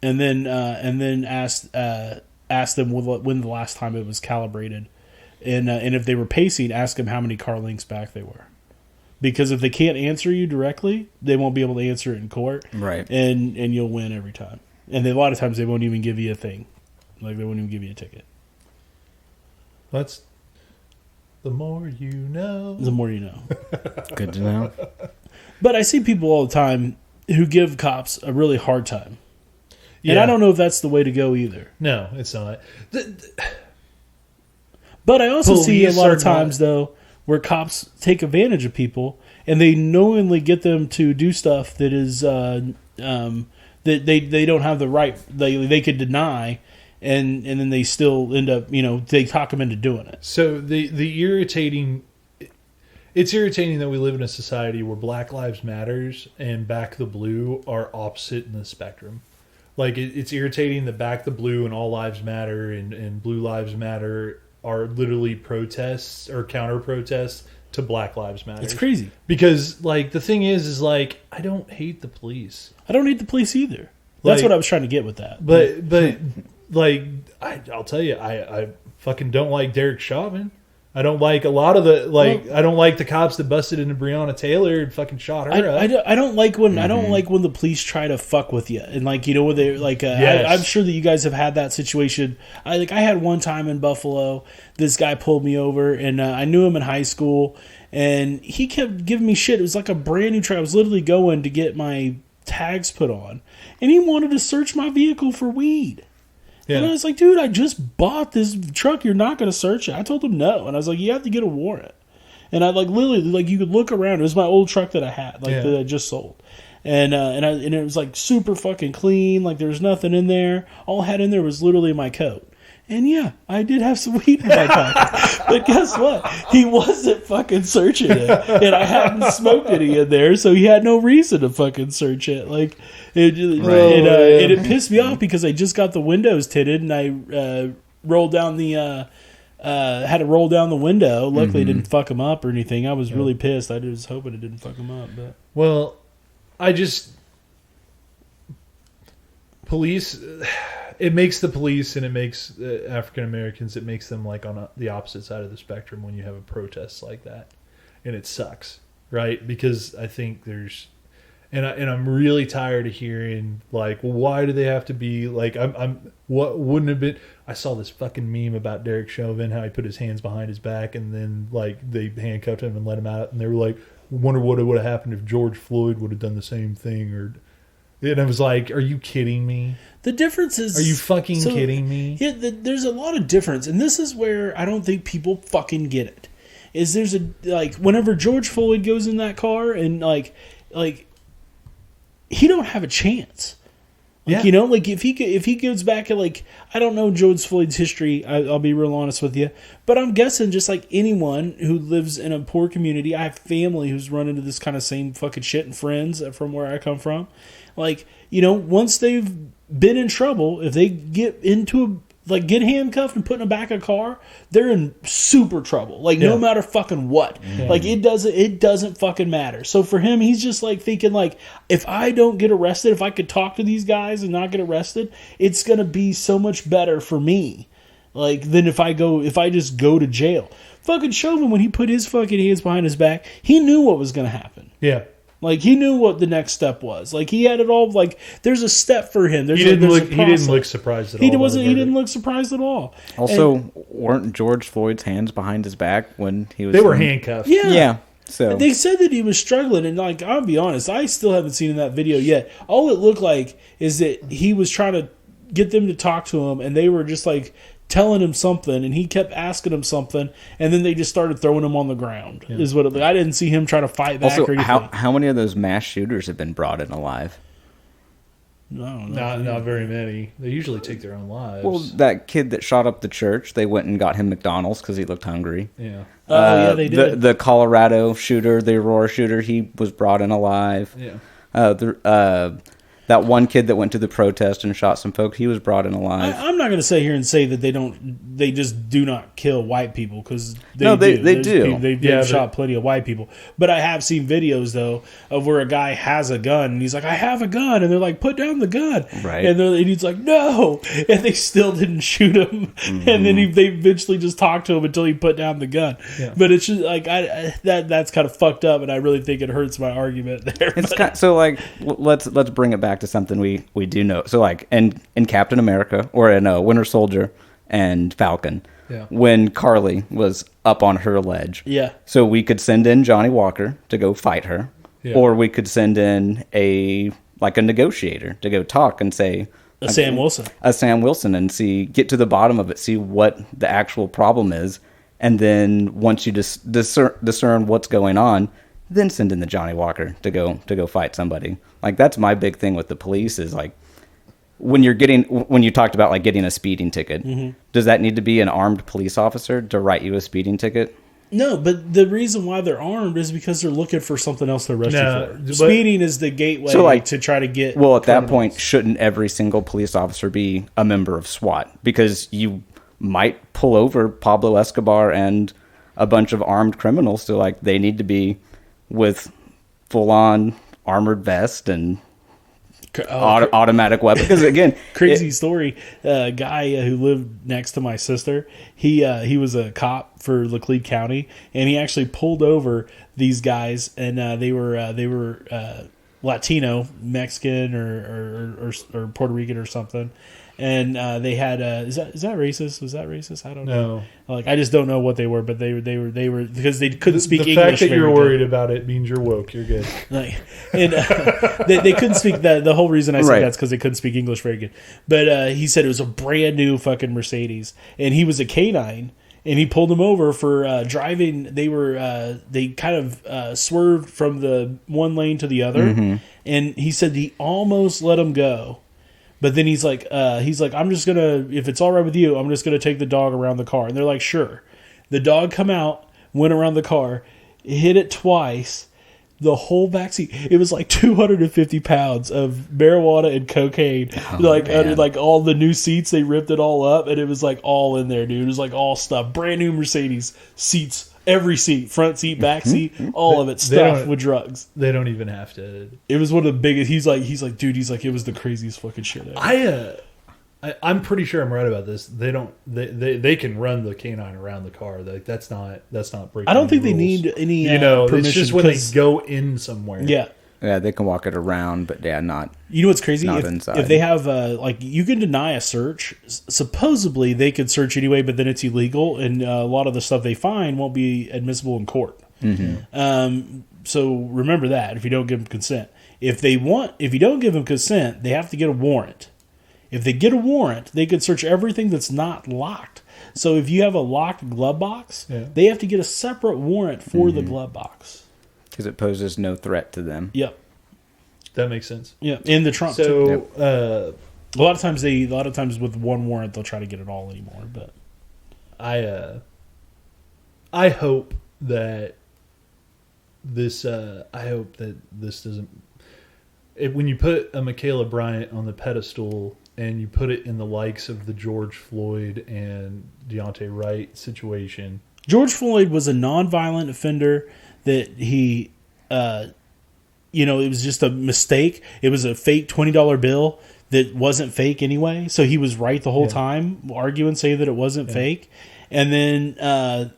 and then ask them when the last time it was calibrated, and if they were pacing, ask them how many car lengths back they were, because if they can't answer you directly, they won't be able to answer it in court, right? And you'll win every time. And a lot of times they won't even give you a thing, like they won't even give you a ticket. That's the more you know. The more you know. Good to know. But I see people all the time who give cops a really hard time. Yeah. And I don't know if that's the way to go either. No, it's not. But I also see a lot of times, though, where cops take advantage of people and they knowingly get them to do stuff that is that they don't have the right, they could deny, and then they still end up, they talk them into doing it. So the irritating... It's irritating that we live in a society where Black Lives Matters and Back the Blue are opposite in the spectrum. Like, it's irritating that Back the Blue and All Lives Matter and Blue Lives Matter are literally protests or counter-protests to Black Lives Matter. It's crazy. Because, like, the thing is like, I don't hate the police. I don't hate the police either. That's what I was trying to get with that. But like, I'll tell you, I fucking don't like Derek Chauvin. I don't like a lot of the I don't like the cops that busted into Breonna Taylor and fucking shot her up. I don't like when I don't like when the police try to fuck with you and when they yes. I'm sure that you guys have had that situation. I had one time in Buffalo, this guy pulled me over and I knew him in high school and he kept giving me shit. It was like a brand new truck. I was literally going to get my tags put on and he wanted to search my vehicle for weed. Yeah. And I was like, dude, I just bought this truck. You're not going to search it. I told him no. And I was like, you have to get a warrant. And I literally, you could look around. It was my old truck that I had, that I just sold. And it was super fucking clean. Like there was nothing in there. All I had in there was literally my coat. And yeah, I did have some weed in my pocket. But guess what? He wasn't fucking searching it. And I hadn't smoked any in there, so he had no reason to fucking search it. And it pissed me off because I just got the windows tinted and I rolled down the had to roll down the window. Luckily, it didn't fuck him up or anything. I was really pissed. I was hoping it didn't fuck him up. But well, police... It makes the police and it makes African Americans, it makes them on the opposite side of the spectrum when you have a protest like that. And it sucks, right? Because I think And I'm really tired of hearing like, why do they have to be like? What wouldn't have been? I saw this fucking meme about Derek Chauvin, how he put his hands behind his back and then like they handcuffed him and let him out, and they were like, wonder what would have happened if George Floyd would have done the same thing, or. And I was like, are you kidding me? The difference is... Are you fucking kidding me? Yeah, there's a lot of difference. And this is where I don't think people fucking get it. Is there's a... Like, whenever George Floyd goes in that car and, like he don't have a chance. Like, Yeah. You know, like, if he goes back and, like... I don't know George Floyd's history. I'll be real honest with you. But I'm guessing just like anyone who lives in a poor community, I have family who's run into this kind of same fucking shit and friends from where I come from. Like, you know, once they've been in trouble, if they get get handcuffed and put in the back of a car, they're in super trouble. Like, no matter fucking what. Yeah. Like, it doesn't fucking matter. So for him, he's just like thinking like, if I don't get arrested, if I could talk to these guys and not get arrested, it's going to be so much better for me. Like, than if I just go to jail. Fucking Chauvin, when he put his fucking hands behind his back, he knew what was going to happen. Yeah. Like, he knew what the next step was. Like, he had it all. Like, there's a step for him. He didn't look surprised at all. He didn't look surprised at all. Also, weren't George Floyd's hands behind his back when he was... They were handcuffed. Yeah. So they said that he was struggling, and like, I'll be honest, I still haven't seen that video yet. All it looked like is that he was trying to get them to talk to him, and they were just like telling him something, and he kept asking him something, and then they just started throwing him on the ground. Yeah. Is what it, I didn't see him try to fight back. Also, or anything. how many of those mass shooters have been brought in alive? No, not very many. They usually take their own lives. Well, that kid that shot up the church, they went and got him McDonald's because he looked hungry. Yeah. Yeah, they did. The Colorado shooter, the Aurora shooter, he was brought in alive. Yeah. That one kid that went to the protest and shot some folks, he was brought in alive. I'm not going to sit here and say that they just do not kill white people, because they do. They've shot plenty of white people. But I have seen videos, though, of where a guy has a gun, and he's like, I have a gun. And they're like, put down the gun. Right. And he's like, no. And they still didn't shoot him. Mm-hmm. And then they eventually just talked to him until he put down the gun. Yeah. But it's just like, that's kind of fucked up, and I really think it hurts my argument there. Let's bring it back to something we do know. So like in Captain America or in Winter Soldier and Falcon, when Carly was up on her ledge, so we could send in Johnny Walker to go fight her, or we could send in a negotiator to go talk and say Sam Wilson and get to the bottom of it, see what the actual problem is, and then once you just discern what's going on, then send in the Johnny Walker to go fight somebody. Like, that's my big thing with the police is like, when you talked about like getting a speeding ticket, does that need to be an armed police officer to write you a speeding ticket? No, but the reason why they're armed is because they're looking for something else to arrest you for. Speeding is the gateway to try to get... Well, at that point, shouldn't every single police officer be a member of SWAT? Because you might pull over Pablo Escobar and a bunch of armed criminals, so like they need to be with full-on armored vest and automatic weapon. Because again, crazy story. A guy who lived next to my sister, he was a cop for Laclede County, and he actually pulled over these guys, and they were Latino, Mexican, or Puerto Rican or something. And they had is that racist? Was that racist? I don't know. Like, I just don't know what they were, but they were because they couldn't speak English. The fact that you're worried about it means you're woke. You're good. Like, and they couldn't speak that. The whole reason I said that's because they couldn't speak English very good. But he said it was a brand new fucking Mercedes, and he was a canine. And he pulled him over for driving. They kind of swerved from the one lane to the other, and he said he almost let him go. But then he's like, I'm just gonna, if it's all right with you, I'm just gonna take the dog around the car. And they're like, sure. The dog come out, went around the car, hit it twice. The whole backseat, it was like 250 pounds of marijuana and cocaine. Under like all the new seats, they ripped it all up, and it was like all in there, dude. It was like all stuff, brand new Mercedes seats. Every seat, front seat, back seat, all of it stuffed with drugs. They don't even have to. It was one of the biggest. He's like, dude. He's like, it was the craziest fucking shit ever. I'm pretty sure I'm right about this. They don't. They can run the canine around the car. Like that's not breaking. I don't think rules. They need any. It's just when they go in somewhere. Yeah. Yeah, they can walk it around, but yeah, not. You know what's crazy? Not If inside. they have like you can deny a search. Supposedly they could search anyway, but then it's illegal, and a lot of the stuff they find won't be admissible in court. So remember that if you don't give them consent. If you don't give them consent, they have to get a warrant. If they get a warrant, they could search everything that's not locked. So if you have a locked glove box, they have to get a separate warrant for the glove box. Because it poses no threat to them. Yep. That makes sense. Yeah, in the trunk. So, a lot of times with one warrant they'll try to get it all anymore. But I hope that this doesn't. When you put a Michaela Bryant on the pedestal and you put it in the likes of the George Floyd and Deontay Wright situation. George Floyd was a nonviolent offender that he, it was just a mistake. It was a fake $20 bill that wasn't fake anyway. So he was right the whole time, saying that it wasn't fake. And then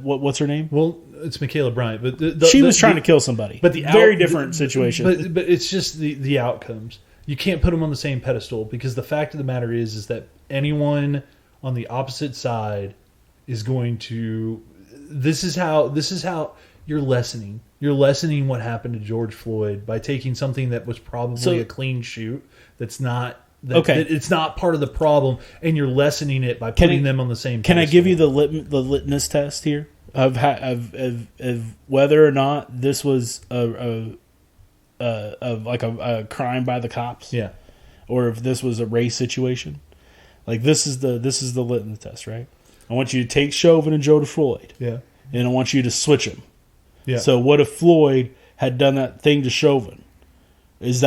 what's her name? Well, it's Michaela Bryant, but she was trying to kill somebody. But very different situation. But it's just the outcomes. You can't put them on the same pedestal because the fact of the matter is that anyone on the opposite side is going to. This is how you're lessening. You're lessening what happened to George Floyd by taking something that was probably a clean shoot. That's not. It's not part of the problem, and you're lessening it by putting them on the same. Can I give you the litmus test here of whether or not this was a crime by the cops? Yeah, or if this was a race situation? Like this is the litmus test, right? I want you to take Chauvin and George Floyd. Yeah, and I want you to switch them. Yeah. So what if Floyd had done that thing to Chauvin? Is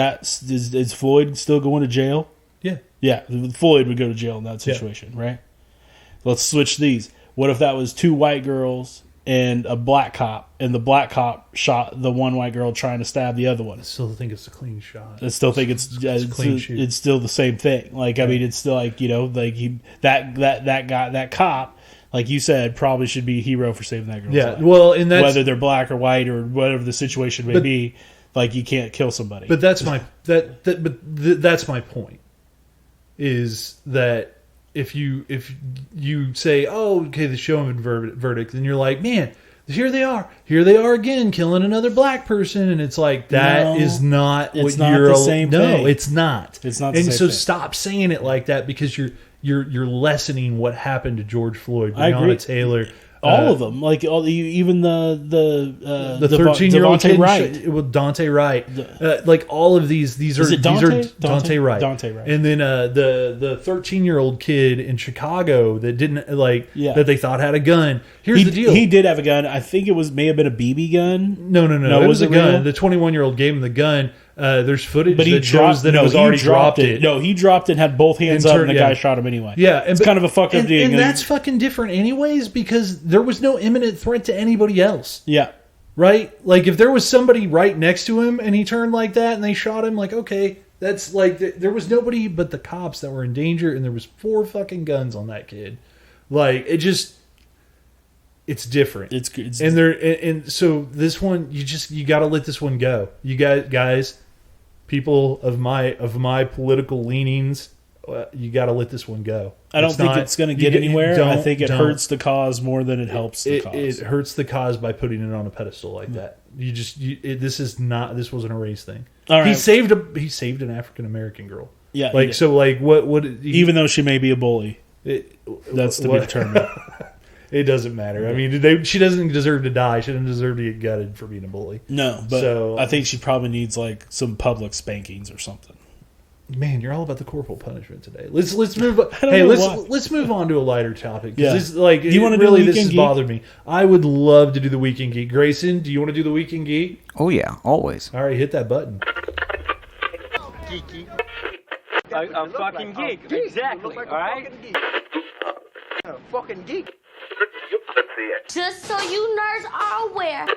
Floyd still going to jail? Yeah. Yeah, Floyd would go to jail in that situation, right? Let's switch these. What if that was two white girls and a black cop, and the black cop shot the one white girl trying to stab the other one? I still think it's a clean shot. I still think it's a clean shoot. It's still the same thing. Like, I mean, it's still like, that cop, like you said, probably should be a hero for saving that girl's life. Well, and that's, whether they're black or white or whatever the situation may be, like you can't kill somebody. But that's that's my point. Is that if you say, oh, okay, the Chauvin verdict, then you're like, man, here they are again, killing another black person, and it's like is not what you're. The same thing. No, it's not. It's not. The and same so thing. Stop saying it like that because you're lessening what happened to George Floyd, Breonna Taylor. All of them, like even the 13-year-old kid, Wright. With Dante Wright, like all of these are Dante Wright. Dante Wright, and then the 13-year-old kid in Chicago that didn't that they thought had a gun. Here's the deal: he did have a gun. I think may have been a BB gun. No, it was a gun. The 21-year-old gave him the gun. There's footage that shows that it was already dropped it. No, he dropped it and had both hands up, and the guy shot him anyway. Yeah, it's kind of a fucked up deal. And that's fucking different anyways because there was no imminent threat to anybody else. Yeah. Right? Like, if there was somebody right next to him and he turned like that and they shot him, like, okay, that's like, there was nobody but the cops that were in danger, and there was 4 fucking guns on that kid. Like, it's different. And so this one, you got to let this one go. You guys, people of my political leanings, you got to let this one go. I don't think it's going to get anywhere. I think it hurts the cause more than it helps the cause. It hurts the cause by putting it on a pedestal like that. This wasn't a race thing. All right. He saved an African American girl. Yeah. Like, so like what even though she may be a bully. That's to be determined. It doesn't matter. I mean, she doesn't deserve to die. She doesn't deserve to get gutted for being a bully. No, but I think she probably needs like some public spankings or something. Man, you're all about the corporal punishment today. Let's move. Let's move on to a lighter topic. Yeah. This, like, do you want to really? This has bothered me. I would love to do the Weekend Geek. Grayson, do you want to do the Weekend Geek? Oh yeah, always. All right, hit that button. Geeky. A fucking geek. Exactly. All right. A fucking geek. Just so you nerds are aware.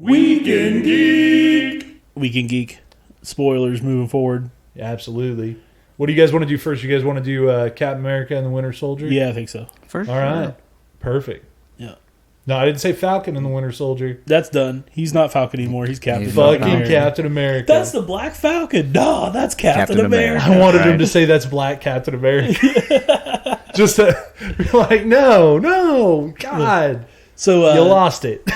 Weekend Geek. Weekend Geek. Spoilers moving forward. Yeah, absolutely. What do you guys want to do first? You guys want to do Captain America and the Winter Soldier? Yeah, I think so. For sure. All right. Perfect. Yeah. No, I didn't say Falcon and the Winter Soldier. That's done. He's not Falcon anymore. He's Captain. Fucking America. Captain America. That's the Black Falcon. No, that's Captain America. I wanted him to say that's Black Captain America. Just to be like, no, God. So you lost it.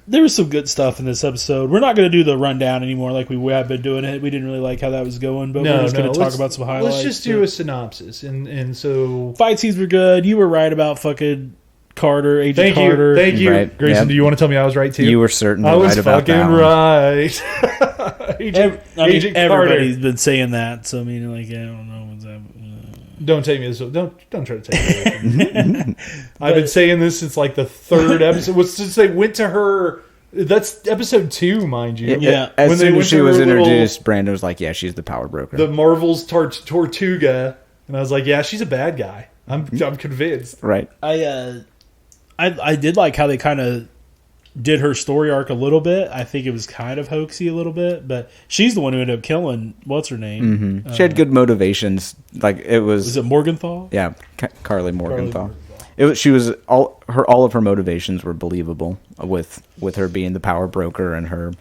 There was some good stuff in this episode. We're not going to do the rundown anymore like we have been doing it. We didn't really like how that was going, but we're just going to talk about some highlights. Let's just do a synopsis. And so... Fight scenes were good. You were right about fucking Carter, Agent Carter. Thank you. Right. Grayson, do you want to tell me I was right too? You were certainly I was right about that. right. Agent Everybody's Carter. been saying that, so I mean, like, I don't know what's happening. Don't take me this. Don't try to take me. I've been saying this since like the third episode. Was since they went to her. That's episode 2, mind you. Yeah. As soon as she was introduced, little, Brandon was like, "Yeah, she's the power broker." The Marvel's Tortuga, and I was like, "Yeah, she's a bad guy. I'm convinced." Right. I did like how they kind of did her story arc a little bit. I think it was kind of hoaxy a little bit, but she's the one who ended up killing what's her name. She had good motivations. Like it was. Was it Morgenthau? Yeah, Carly Morgenthau. She was all of her motivations were believable with her being the power broker and her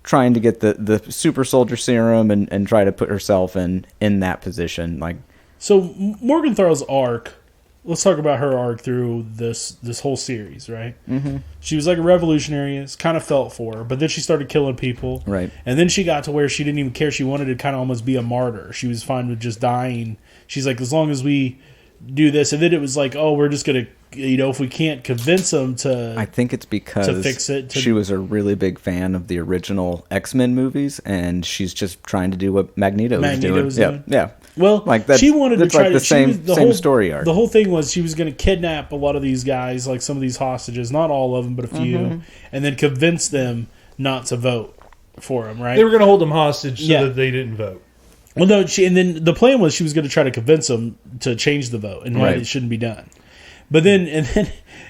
trying to get the super soldier serum and try to put herself in that position. Like, so Morgenthau's arc. Let's talk about her arc through this whole series, right? Mm-hmm. She was like a revolutionary. It's kind of felt for her, but then she started killing people, right? And then she got to where she didn't even care. She wanted to kind of almost be a martyr. She was fine with just dying. She's like, as long as we do this, and then it was like, oh, we're just gonna, if we can't convince them to, I think it's because to fix it. She was a really big fan of the original X-Men movies, and she's just trying to do what Magneto was doing. Yeah. Well, like she wanted to try like to the same story arc. The whole thing was she was going to kidnap a lot of these guys, like some of these hostages, not all of them, but a few, and then convince them not to vote for him. Right? They were going to hold them hostage so that they didn't vote. Well, no, and then the plan was she was going to try to convince them to change the vote and why it shouldn't be done. But then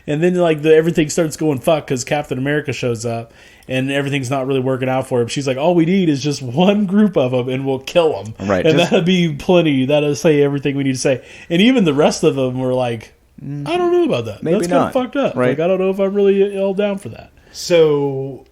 like everything starts going fuck because Captain America shows up and everything's not really working out for him. She's like, all we need is just one group of them and we'll kill them. Right. And that'll be plenty. That'll say everything we need to say. And even the rest of them were like, I don't know about that. Maybe that's kind of fucked up. Right. Like, I don't know if I'm really all down for that. So,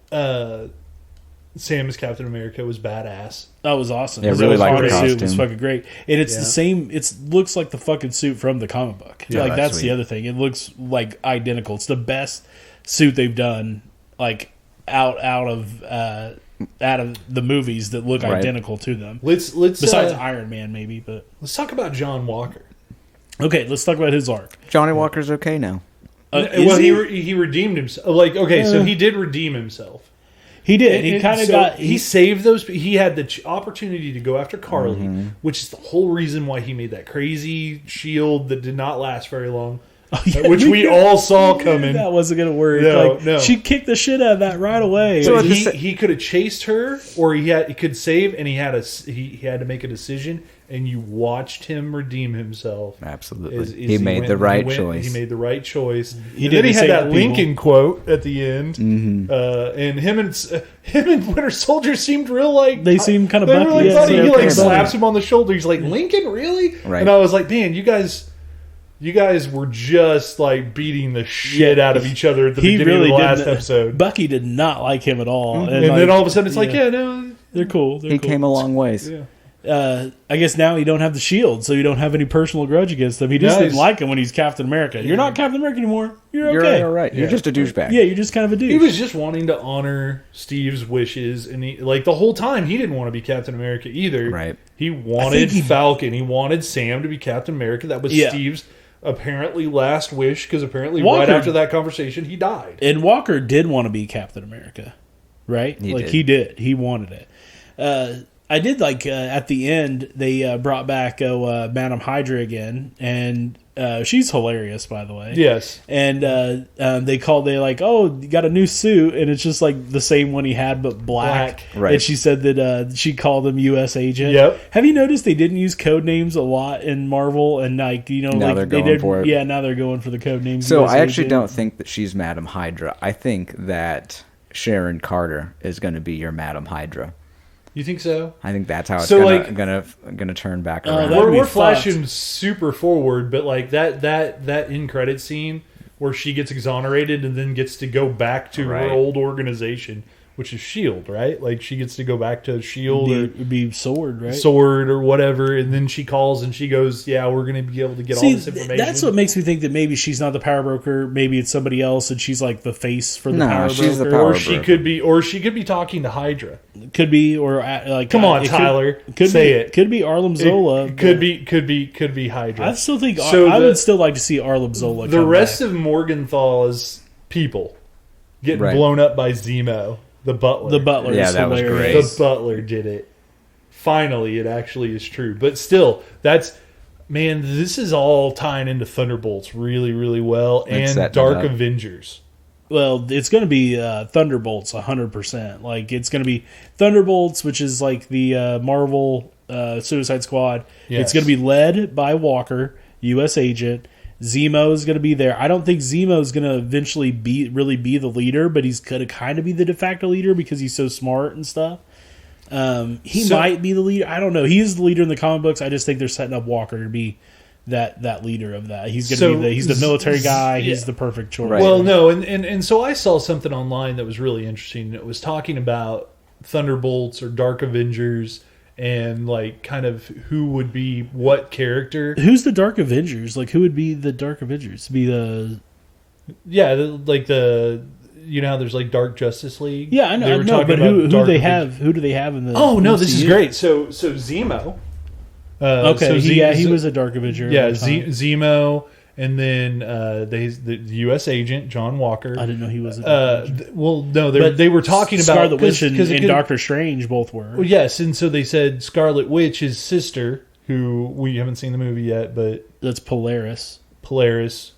Sam as Captain America was badass. That was awesome. Yeah, really liked the costume. Suit was fucking great, and it's the same. It looks like the fucking suit from the comic book. Yeah, like that's sweet. the other thing. It looks like identical. It's the best suit they've done, like out of the movies that look identical to them. Let's besides Iron Man maybe, but let's talk about John Walker. Okay, let's talk about his arc. Johnny Walker's okay now. Well, he redeemed himself. Like, okay, so he did redeem himself. He did. He kind of He saved those. He had the opportunity to go after Carly, which is the whole reason why he made that crazy shield that did not last very long, which we all saw coming. That wasn't going to work. No. She kicked the shit out of that right away. So he could have chased her, or he could save, and he had to make a decision. And you watched him redeem himself. Absolutely, he made the right choice. He made the right choice. He had that Lincoln quote at the end, and him and Winter Soldier seemed real like they seemed kind of bucky. Really funny. He like slaps him on the shoulder. He's like, Lincoln, really? Right. And I was like, man, you guys were just like beating the shit out of each other at the beginning of the last episode. Bucky did not like him at all, and then all of a sudden it's like, no, they're cool. He came a long ways. Yeah. I guess now you don't have the shield, so you don't have any personal grudge against him. He just didn't like him when he's Captain America. You're not Captain America anymore. You're okay. You're all right. You're just a douchebag. Yeah, you're just kind of a douche. He was just wanting to honor Steve's wishes, and the whole time he didn't want to be Captain America either. Right. He wanted Falcon. He wanted Sam to be Captain America. That was Steve's apparently last wish, because apparently right after that conversation he died. And Walker did want to be Captain America, right? He did. He wanted it. I did like at the end they brought back Madam Hydra again, and she's hilarious, by the way. Yes. And they're like, oh, you got a new suit, and it's just like the same one he had but black. Right. And she said that she called him U.S. Agent. Yep. Have you noticed they didn't use code names a lot in Marvel, and now they're going for it. Yeah, now they're going for the code names. So US I actually Agent. don't think that she's Madam Hydra. I think that Sharon Carter is going to be your Madam Hydra. You think so? I think that's how it's gonna turn back around. We're flashing super forward, but like that in credit scene where she gets exonerated and then gets to go back to her old organization, which is S.H.I.E.L.D., right? Like, she gets to go back to S.H.I.E.L.D. It'd be S.W.O.R.D., right? S.W.O.R.D. or whatever, and then she calls and she goes, yeah, we're going to be able to get all this information. That's what makes me think that maybe she's not the power broker, maybe it's somebody else, and she's like the face for the power she's broker. the power Or she could be talking to Hydra. Could be, or like... Come on, Tyler. Say it. Could be Arlim Zola. Could be Hydra. I still think... I would still like to see Arlim Zola come The rest back. of Morgenthal's people getting blown up by Zemo. The butler. The butler is that was hilarious. The butler did it. Finally, it actually is true. But still, this is all tying into Thunderbolts really, really well. And Dark Avengers. Well, it's going to be Thunderbolts 100%. Like, it's going to be Thunderbolts, which is like the Marvel Suicide Squad. Yes. It's going to be led by Walker, U.S. agent. Zemo is going to be there. I don't think Zemo is going to eventually really be the leader, but he's going to kind of be the de facto leader because he's so smart and stuff. He might be the leader. I don't know. He is the leader in the comic books. I just think they're setting up Walker to be that leader of that. He's going to be he's the military guy. Yeah. He's the perfect choice. Right. Well, no, and so I saw something online that was really interesting. It was talking about Thunderbolts or Dark Avengers. And, like, kind of who would be what character. Who's the Dark Avengers? Like, who would be the Dark Avengers? Be the... Yeah, like the... You know how there's, like, Dark Justice League? Yeah, I know, but who do they have in the... Oh, no, this is great. So Zemo. Okay, he was a Dark Avenger. Yeah, Zemo... And then the U.S. agent, John Walker. I didn't know he was a well, no, they were talking about... Scarlet Witch and Doctor Strange both were. Well, yes, and so they said Scarlet Witch, his sister, who we haven't seen the movie yet, but... That's Polaris. Right?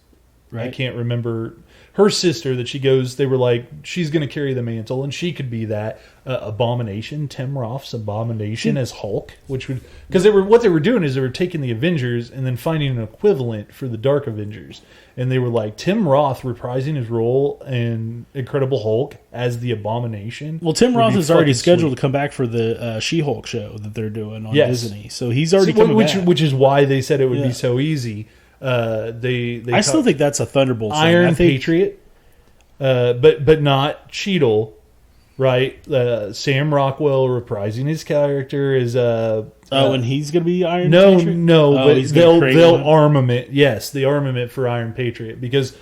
I can't remember... Her sister that she goes, they were like, she's going to carry the mantle, and she could be that Abomination, Tim Roth's Abomination as Hulk, which would... Because what they were doing is they were taking the Avengers and then finding an equivalent for the Dark Avengers. And they were like, Tim Roth reprising his role in Incredible Hulk as the Abomination. Well, Tim Roth is already scheduled to come back for the She-Hulk show that they're doing on Disney. So he's already coming back. Which is why they said it would be so easy. I still think that's a Thunderbolt. Iron Patriot, but not Cheadle, right? Sam Rockwell reprising his character is and he's gonna be Iron Patriot? But they'll armament. Yes, the armament for Iron Patriot because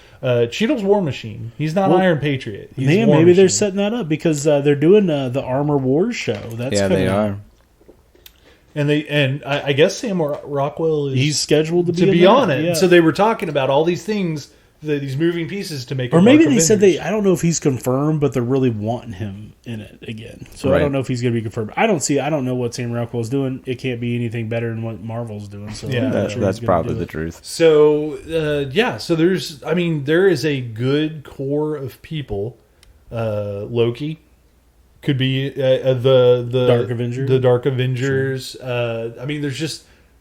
Cheadle's War Machine. He's not Iron Patriot. He's War Machine. They're setting that up because they're doing the Armor Wars show. They are. And I guess Sam Rockwell he's scheduled to be on it. Yeah. So they were talking about all these things, these moving pieces to make. Or maybe they said I don't know if he's confirmed, but they're really wanting him in it again. So I don't know if he's going to be confirmed. I don't know what Sam Rockwell's doing. It can't be anything better than what Marvel's doing. So that's probably the truth. So so there is a good core of people. Loki. Could be the Dark Avengers. The Dark Avengers. Sure.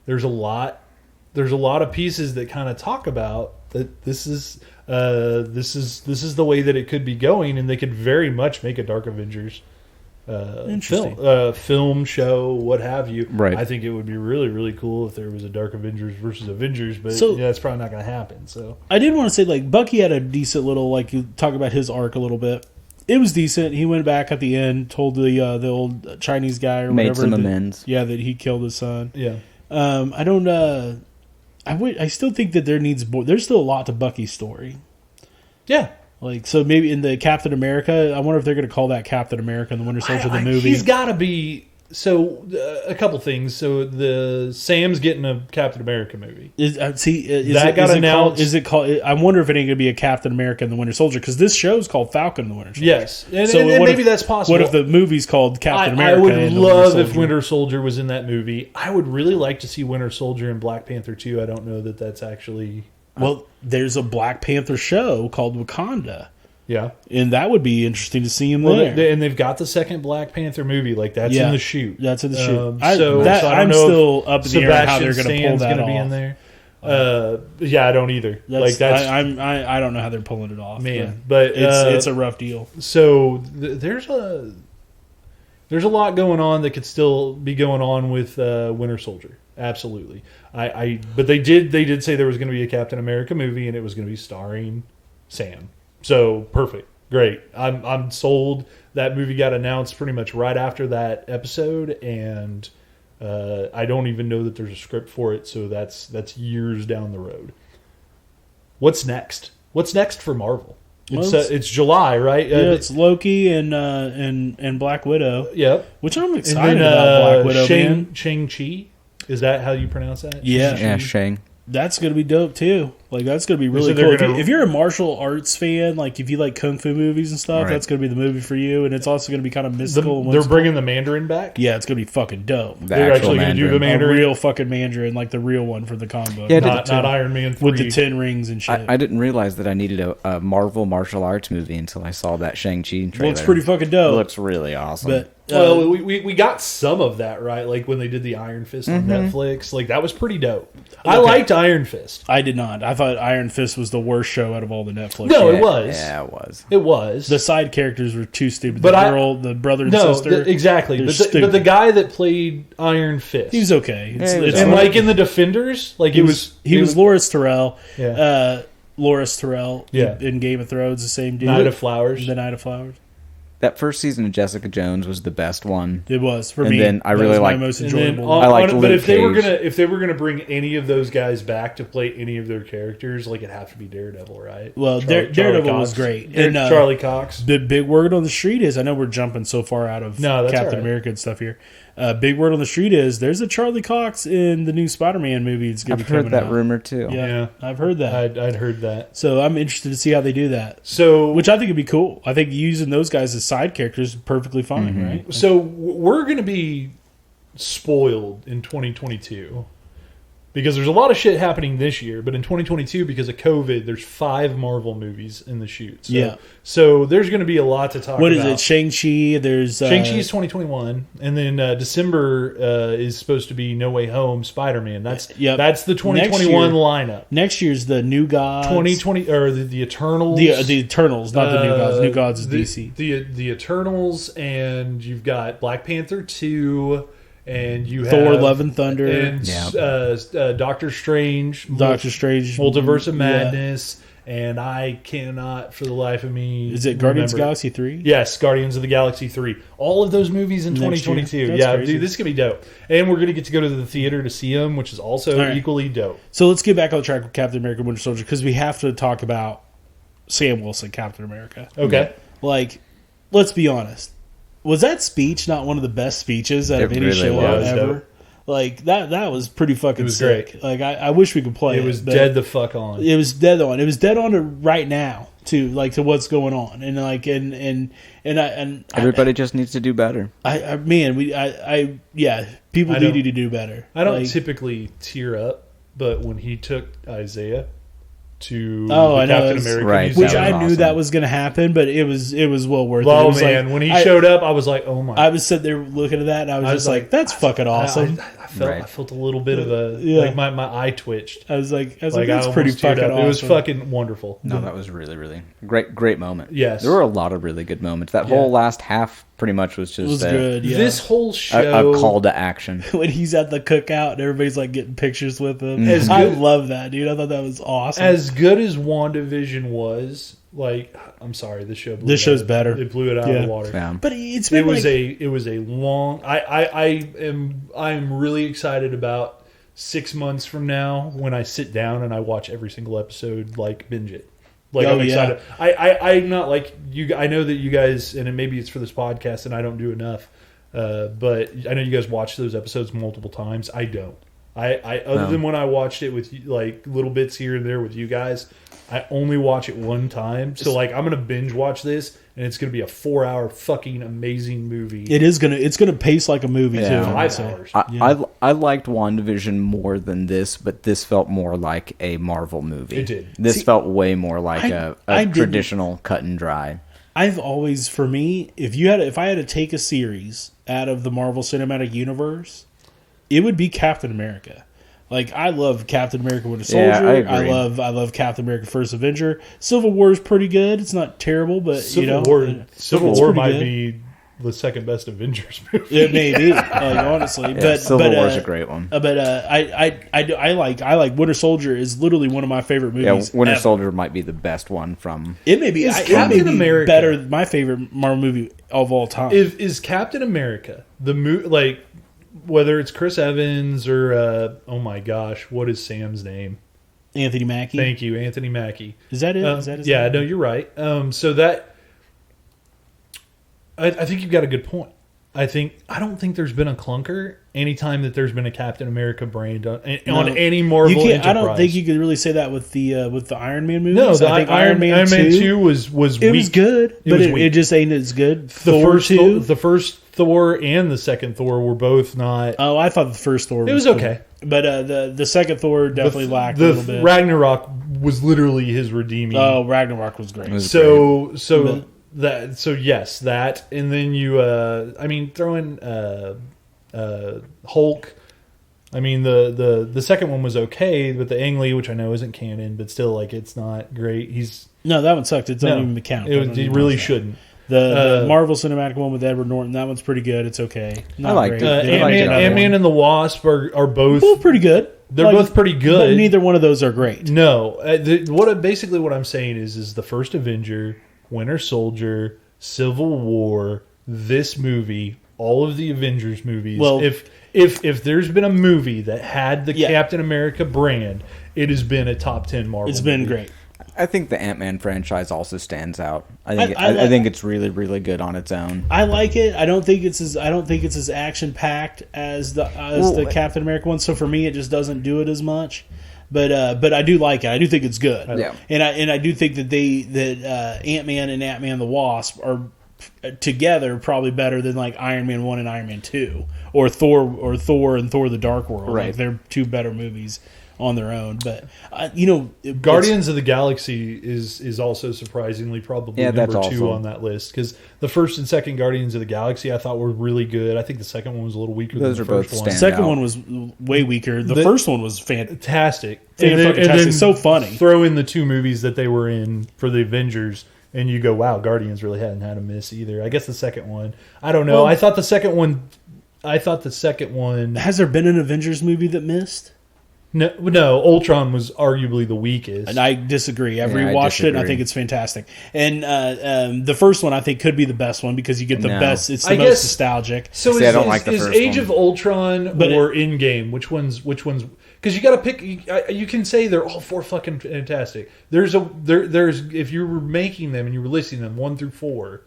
There's a lot of pieces that kind of talk about that. This is the way that it could be going, and they could very much make a Dark Avengers film show, what have you. Right. I think it would be really, really cool if there was a Dark Avengers versus Avengers, but that's probably not going to happen. So I did want to say, like, Bucky had a decent little, like, you talk about his arc a little bit. It was decent. He went back at the end, told the old Chinese guy or made whatever some amends. Yeah, that he killed his son. Yeah. I don't. I still think that there's still a lot to Bucky's story. Yeah. Like, so maybe in the Captain America, I wonder if they're going to call that Captain America and the Winter Soldier the movie. He's got to be. So a couple things. So the Sam's getting a Captain America movie. Got announced? Is it called? I wonder if it ain't going to be a Captain America and the Winter Soldier because this show's called Falcon and the Winter Soldier. Yes, and maybe that's possible. What if the movie's called Captain America? I would love if Winter Soldier was in that movie. I would really like to see Winter Soldier and Black Panther 2. I don't know that that's actually. Well, there's a Black Panther show called Wakanda. Yeah, and that would be interesting to see him there. And they've got the second Black Panther movie, like that's in the shoot. That's in the shoot. I'm still up in the air how they're going to pull that off. Be in there. I don't either. I don't know how they're pulling it off. Man, but it's a rough deal. So there's a lot going on that could still be going on with Winter Soldier. Absolutely. But they did say there was going to be a Captain America movie, and it was going to be starring Sam. So perfect, great. I'm sold. That movie got announced pretty much right after that episode, and I don't even know that there's a script for it. So that's years down the road. What's next? What's next for Marvel? It's July, right? Yeah, it's Loki and Black Widow. Yep. Which I'm excited about. Black Widow, man. Shang-Chi? Is that how you pronounce that? Yeah. Yeah, Shang. That's going to be dope, too. Like, that's going to be really So cool. If you're a martial arts fan, like, if you like kung fu movies and stuff, that's going to be the movie for you. And it's also going to be kind of mystical. They're bringing the Mandarin back? Yeah, it's going to be fucking dope. They're actually going to do the Mandarin? A real fucking Mandarin, like the real one from the comic book. Yeah, not Iron Man 3. With the 10 rings and shit. I didn't realize that I needed a Marvel martial arts movie until I saw that Shang-Chi trailer. Looks pretty fucking dope. It looks really awesome. But, well, we got some of that, right? Like when they did the Iron Fist on Netflix. Like, that was pretty dope. I liked Iron Fist. I did not. I thought Iron Fist was the worst show out of all the Netflix. No, shows. it was. Yeah, it was. It was. The side characters were too stupid. But the brother and sister. Exactly. But the guy that played Iron Fist, he was okay. And like in the Defenders, like he was Loras Tyrell. Yeah. Loras Tyrell. Yeah. In Game of Thrones, the same dude. Night of Flowers. The Night of Flowers. That first season of Jessica Jones was the best one. It was for and me. then I really liked. My most enjoyable. I liked but Luke if they were Cage. gonna bring any of those guys back to play any of their characters, like it'd have to be Daredevil, right? Well, Daredevil was great. And Charlie Cox. The big word on the street is, I know we're jumping so far out of Captain America and stuff here. Big word on the street is there's a Charlie Cox in the new Spider-Man movie. It's going to be coming out. I've heard that rumor too. Yeah, I've heard that. I'd heard that. So I'm interested to see how they do that. So, which I think would be cool. I think using those guys as side characters is perfectly fine, right? So we're going to be spoiled in 2022 because there's a lot of shit happening this year, but in 2022, because of COVID, there's 5 Marvel movies in the shoot. So there's going to be a lot to talk about. What is it? Shang-Chi? There's Shang-Chi is 2021, and then December is supposed to be No Way Home, Spider-Man. That's the 2021 lineup. Next year's the New Gods. 2020 or the Eternals. The Eternals, not the New Gods. New Gods is DC. The Eternals, and you've got Black Panther 2. And you have Thor: Love and Thunder, and Doctor Strange, Multiverse of Madness, and I cannot for the life of me. Is it Guardians of the Galaxy 3? Yes, Guardians of the Galaxy 3. All of those movies in 2022. Yeah, crazy. dude, this is gonna be dope. And we're gonna get to go to the theater to see them, which is also equally dope. So let's get back on track with Captain America: Winter Soldier because we have to talk about Sam Wilson, Captain America. Okay, like, let's be honest. Was that speech not one of the best speeches out of any show ever? Dope. Like that was pretty fucking sick. Great. Like I wish we could play it. It was dead the fuck on. It was dead on. It was dead on to right now too, like to what's going on, and like and everybody just needs to do better. People need to do better. I don't typically tear up, but when he took Isaiah to Captain America, right, which I knew that was going to happen, but it was well worth it. Oh man, when he showed up, I was like, oh my! I was sitting there looking at that, and I was just like, that's fucking awesome. I felt a little bit of like my eye twitched. I was like that's pretty fucking awesome. It was fucking wonderful. No, that was really, really great moment. Yes, there were a lot of really good moments. That whole last half pretty much was just good. Yeah. This whole show, a call to action. When he's at the cookout and everybody's like getting pictures with him. I love that, dude. I thought that was awesome. As good as WandaVision was, like, I'm sorry, this show's better. It blew it out of the water. Yeah. But it was a long. I'm really excited about 6 months from now when I sit down and I watch every single episode, like binge it. Like I'm excited. I'm not like you. I know that you guys, and maybe it's for this podcast, and I don't do enough. But I know you guys watch those episodes multiple times. I don't. Other than when I watched it with like little bits here and there with you guys, I only watch it one time. So like I'm gonna binge watch this, and it's gonna be a 4-hour fucking amazing movie. It's gonna pace like a movie too. 5 hours. I liked WandaVision more than this, but this felt more like a Marvel movie. It did. This felt way more like a traditional cut and dry. I've always, for me, if I had to take a series out of the Marvel Cinematic Universe, it would be Captain America. Like, I love Captain America Winter Soldier. Yeah, I agree. I love Captain America First Avenger. Civil War is pretty good. It's not terrible, but Civil War might be the second best Avengers movie. It may be, honestly. Yeah, but Civil War's a great one. I like Winter Soldier is literally one of my favorite movies. Yeah, Winter ever. Soldier might be the best one from. It may be. Is It may Captain be America better. My favorite Marvel movie of all time. Is Captain America the like whether it's Chris Evans or oh my gosh, what is Sam's name? Anthony Mackie. Thank you, Anthony Mackie. Is that it? Is that his yeah, name? no, you're right. So that I think you've got a good point. I don't think there's been a clunker anytime that there's been a Captain America brand on any Marvel enterprise. I don't think you could really say that with the Iron Man movies. No, I think Iron Man 2 was weak. It was good, but it just ain't as good. The first Thor and the second Thor were both not. Oh, I thought the first Thor. It was okay, but the second Thor definitely lacked a little bit. Ragnarok was literally his reading. Oh, Ragnarok was great. Yes, that, and then you throw in Hulk. I mean the second one was okay, but the Ang Lee, which I know isn't canon, but still like it's not great. No, that one sucked. It doesn't even count. It really shouldn't. The Marvel Cinematic one with Edward Norton, that one's pretty good. It's okay. I liked it. Ant-Man and the Wasp are both pretty good. They're both pretty good. But neither one of those are great. No, what I'm saying is the first Avenger, Winter Soldier, Civil War, this movie, all of the Avengers movies. Well, if there's been a movie that had the Captain America brand, it has been a top 10 Marvel. It's been great. I think the Ant-Man franchise also stands out. I think it's really, really good on its own. I like it. I don't think it's as action packed as the Captain America one. So for me, it just doesn't do it as much. But I do like it. I do think it's good. Yeah. And I do think that Ant-Man and Ant-Man and the Wasp are together probably better than like Iron Man 1 and Iron Man 2 or Thor and Thor the Dark World. Right. Like they're two better movies on their own. But Guardians of the Galaxy is also surprisingly probably number 2 on that list, because the first and second Guardians of the Galaxy I thought were really good. I think the second one was a little weaker than the first one. The second one was way weaker. The first one was fantastic. Fantastic. So funny. Throw in the 2 movies that they were in for the Avengers, and you go, wow, Guardians really hadn't had a miss either. I guess the second one, I don't know. Well, I thought the second one. Has there been an Avengers movie that missed? No, Ultron was arguably the weakest. And I disagree. I've rewatched it, and I think it's fantastic. And the first one, I think, could be the best one because you get the best. It's the most nostalgic. So I don't like the first Age of Ultron or Endgame? Which one's? Because you got to pick. You can say they're all 4 fucking fantastic. There's if you were making them and you were listing them 1 through 4.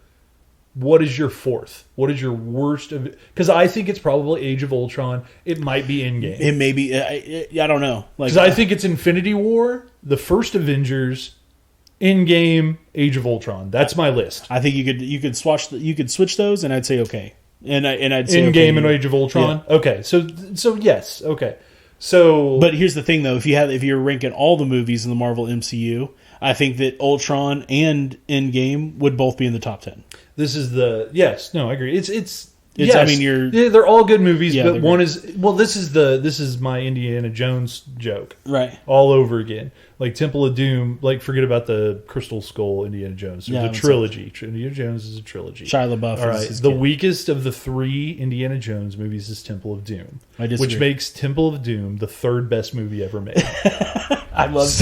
What is your 4th? What is your worst of it? Because I think it's probably Age of Ultron. It might be Endgame. It may be. I don't know. Because I think it's Infinity War, the first Avengers, Endgame, Age of Ultron. That's my list. I think you could switch those, and I'd say okay. And I'd say Endgame and Age of Ultron. Yeah. Okay, so yes, okay. So, but here's the thing, though: if you're ranking all the movies in the Marvel MCU, I think that Ultron and Endgame would both be in the top 10. This is I agree. It's yes, I mean, they're all good movies, but one great. this is my Indiana Jones joke, right? All over again, like Temple of Doom. Like forget about the Crystal Skull Indiana Jones. There's a trilogy. Indiana Jones is a trilogy. Shia LaBeouf. All right, the weakest of the 3 Indiana Jones movies is Temple of Doom, which makes Temple of Doom the 3rd best movie ever made. I love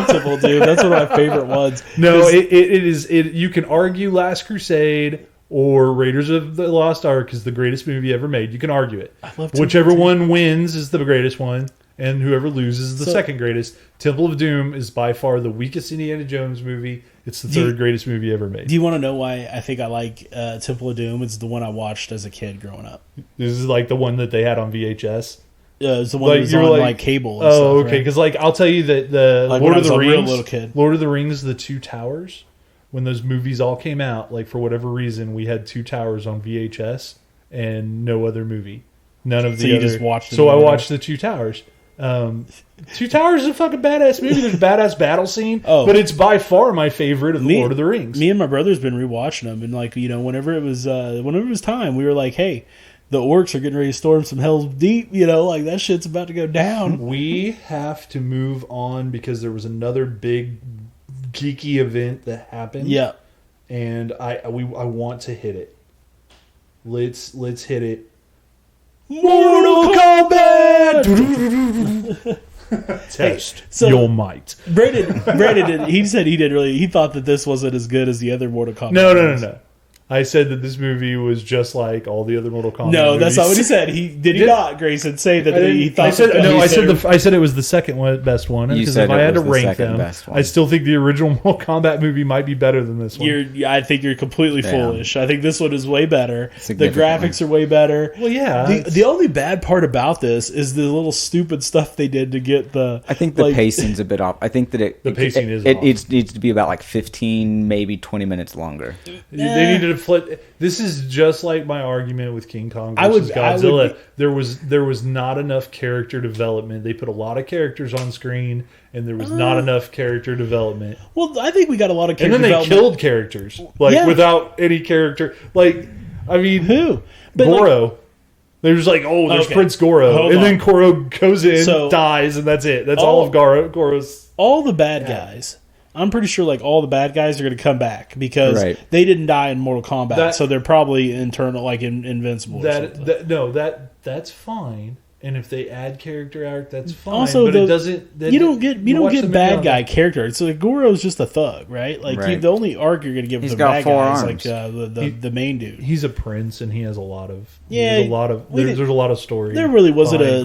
Temple of Doom. That's one of my favorite ones. No, it is. You can argue Last Crusade or Raiders of the Lost Ark is the greatest movie ever made. You can argue it. I love Whichever one wins is the greatest one, and whoever loses is the second greatest. Temple of Doom is by far the weakest Indiana Jones movie. It's the 3rd greatest movie ever made. Do you want to know why I think I like Temple of Doom? It's the one I watched as a kid growing up. This is like the one that they had on VHS. It's the one that was on like cable. And stuff, okay. Because I'll tell you that the Lord of the Rings, little kid. Lord of the Rings, The Two Towers. When those movies all came out, like for whatever reason, we had Two Towers on VHS and no other movie. None of the other. Just watched it. So I watched The Two Towers. Two Towers is a fucking badass movie. There's a badass battle scene, but it's by far my favorite of the Lord of the Rings. Me and my brother's been rewatching them, and whenever it was time, we were like, hey. The orcs are getting ready to storm some Hell's Deep, like that shit's about to go down. We have to move on because there was another big geeky event that happened. Yeah. And I want to hit it. let's hit it. Mortal Kombat. Test so- your might. Brandon, he said he thought that this wasn't as good as the other Mortal Kombat. No. I said that this movie was just like all the other Mortal Kombat No, movies. that's not what he said. Did he not, Grayson, say that he thought? I said it was the second best one. Because if I had to rank them, I still think the original Mortal Kombat movie might be better than this one. I think you're completely foolish. I think this one is way better. The graphics are way better. Well, yeah. The only bad part about this is the little stupid stuff they did to get the. I think the pacing's a bit off. I think that the pacing is it off. needs to be about like 15, maybe 20 minutes longer. They needed to flip. This is just like my argument with King Kong versus Godzilla. There was not enough character development. They put a lot of characters on screen, and there was not enough character development. Well, I think we got a lot of character development. And then they development. killed characters without any character. Like, I mean, who? Goro. They're just like, there's Prince Goro, then Goro goes in, dies, and that's it. That's all of Goro's. All the bad guys. I'm pretty sure like all the bad guys are going to come back because they didn't die in Mortal Kombat, so they're probably internal, like invincible. That's fine. And if they add character arc, that's fine. Also, but it doesn't. You don't get bad guy character. So like, Goro's just a thug, right? Like the only arc you're going to give the bad guy is like the main dude. He's a prince, and he has a lot of there's a lot of story. There really wasn't a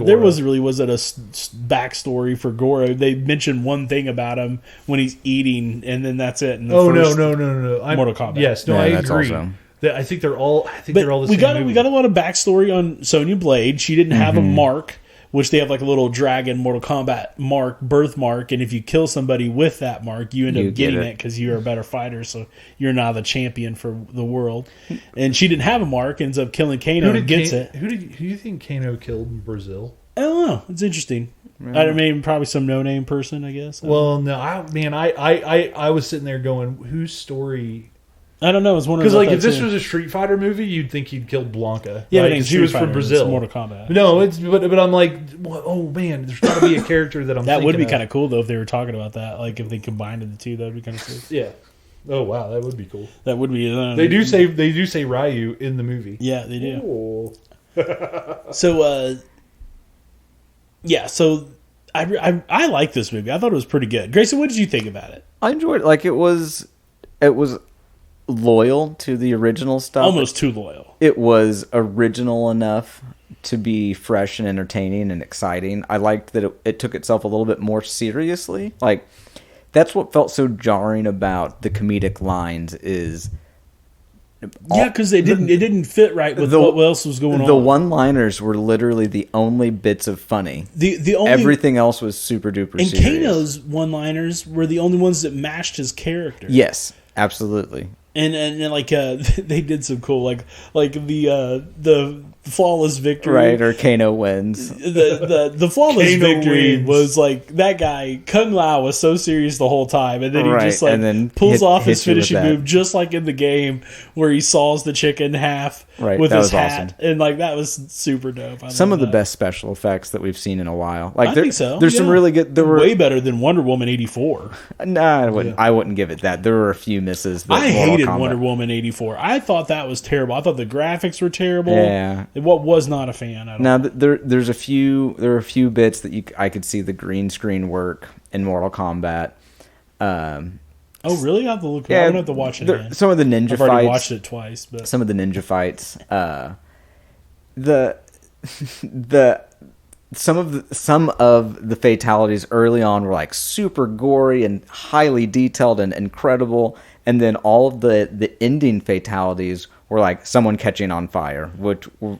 backstory for Goro. They mentioned one thing about him when he's eating, and then that's it. No. Mortal Kombat. Yes, I agree. I think they're all. They're all the same. We got a lot of backstory on Sonya Blade. She didn't have a mark, which they have like a little dragon Mortal Kombat birthmark, and if you kill somebody with that mark, you end up getting it because you're a better fighter. So you're now the champion for the world. And she didn't have a mark, ends up killing Kano and gets it. Who do you think Kano killed in Brazil? I don't know. It's interesting. I mean, probably some no-name person, I guess. Well, no, I was sitting there going, whose story? I don't know. It's one because like if this was a Street Fighter movie, you'd think he'd killed Blanca. Yeah, right? She was from Brazil. It's Mortal Kombat. No, but I'm like, oh man, there's got to be a character that I'm. That would be kind of cool though if they were talking about that. Like if they combined the two, that would be kind of cool. Yeah. Oh wow, that would be cool. That would be. They do say Ryu in the movie. Yeah, they do. So, So I like this movie. I thought it was pretty good. Grayson, what did you think about it? I enjoyed it. Like it was loyal to the original stuff. Almost too loyal. It was original enough to be fresh and entertaining and exciting. I liked that it took itself a little bit more seriously. Like that's what felt so jarring about the comedic lines is because it didn't fit right with what else was going on. The one-liners were literally the only bits of funny. The only everything else was super duper serious. And Kano's one-liners were the only ones that matched his character. Yes, absolutely. And like they did some cool like the flawless victory, right? Or Kano wins. The flawless victory wins. Was like that guy Kung Lao was so serious the whole time, and then he just like pulls off his finishing move, just like in the game where he saws the chick in half with his hat, awesome. And like that was super dope. Some of the best special effects that we've seen in a while. Like I think so. There's some really good. There were way better than Wonder Woman 84. Nah, I wouldn't give it that. There were a few misses. I hated Wonder Woman 84. I thought that was terrible. I thought the graphics were terrible. Yeah. What was not a fan. Now there are a few bits that I could see the green screen work in Mortal Kombat. Oh really? I have to look. Yeah, I'm gonna have to watch it again. Some of the ninja fights. I've already watched it twice, but some of the ninja fights. Some of the fatalities early on were like super gory and highly detailed and incredible, and then all of the ending fatalities were like someone catching on fire, which were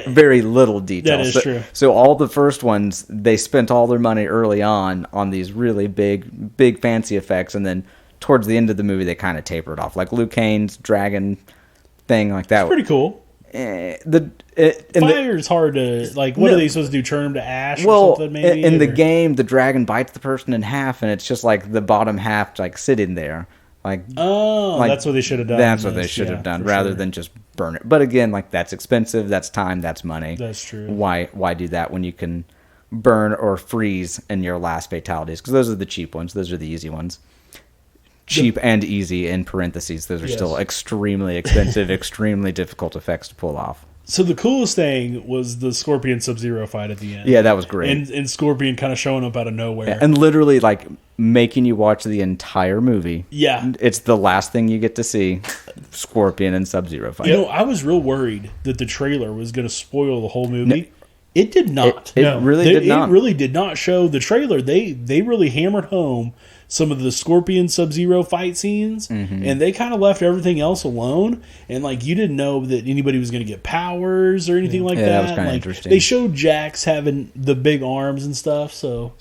very little detail. That is true. So all the first ones, they spent all their money early on these really big fancy effects, and then towards the end of the movie, they kind of tapered off. Like Liu Kang's dragon thing, like that. It's pretty cool. Fire is hard to like. What are they supposed to do? Turn them to ash or something? Maybe in the game, the dragon bites the person in half, and it's just like the bottom half, like sitting there. Like that's what they should have done. That's what they should have done, rather than just burn it. But again, like that's expensive. That's time. That's money. That's true. Why do that when you can burn or freeze in your last fatalities? Because those are the cheap ones. Those are the easy ones. cheap and easy in parentheses. Those are still extremely expensive, extremely difficult effects to pull off. So the coolest thing was the Scorpion Sub-Zero fight at the end. Yeah, that was great. And Scorpion kind of showing up out of nowhere. Yeah, and literally, like, making you watch the entire movie. Yeah. It's the last thing you get to see, Scorpion and Sub-Zero fight. You know, I was real worried that the trailer was going to spoil the whole movie. No, it did not. It really did not. It really did not show the trailer. They really hammered home some of the Scorpion Sub-Zero fight scenes, and they kind of left everything else alone. And like, you didn't know that anybody was going to get powers or anything like that. That was kind of like, interesting. They showed Jax having the big arms and stuff. So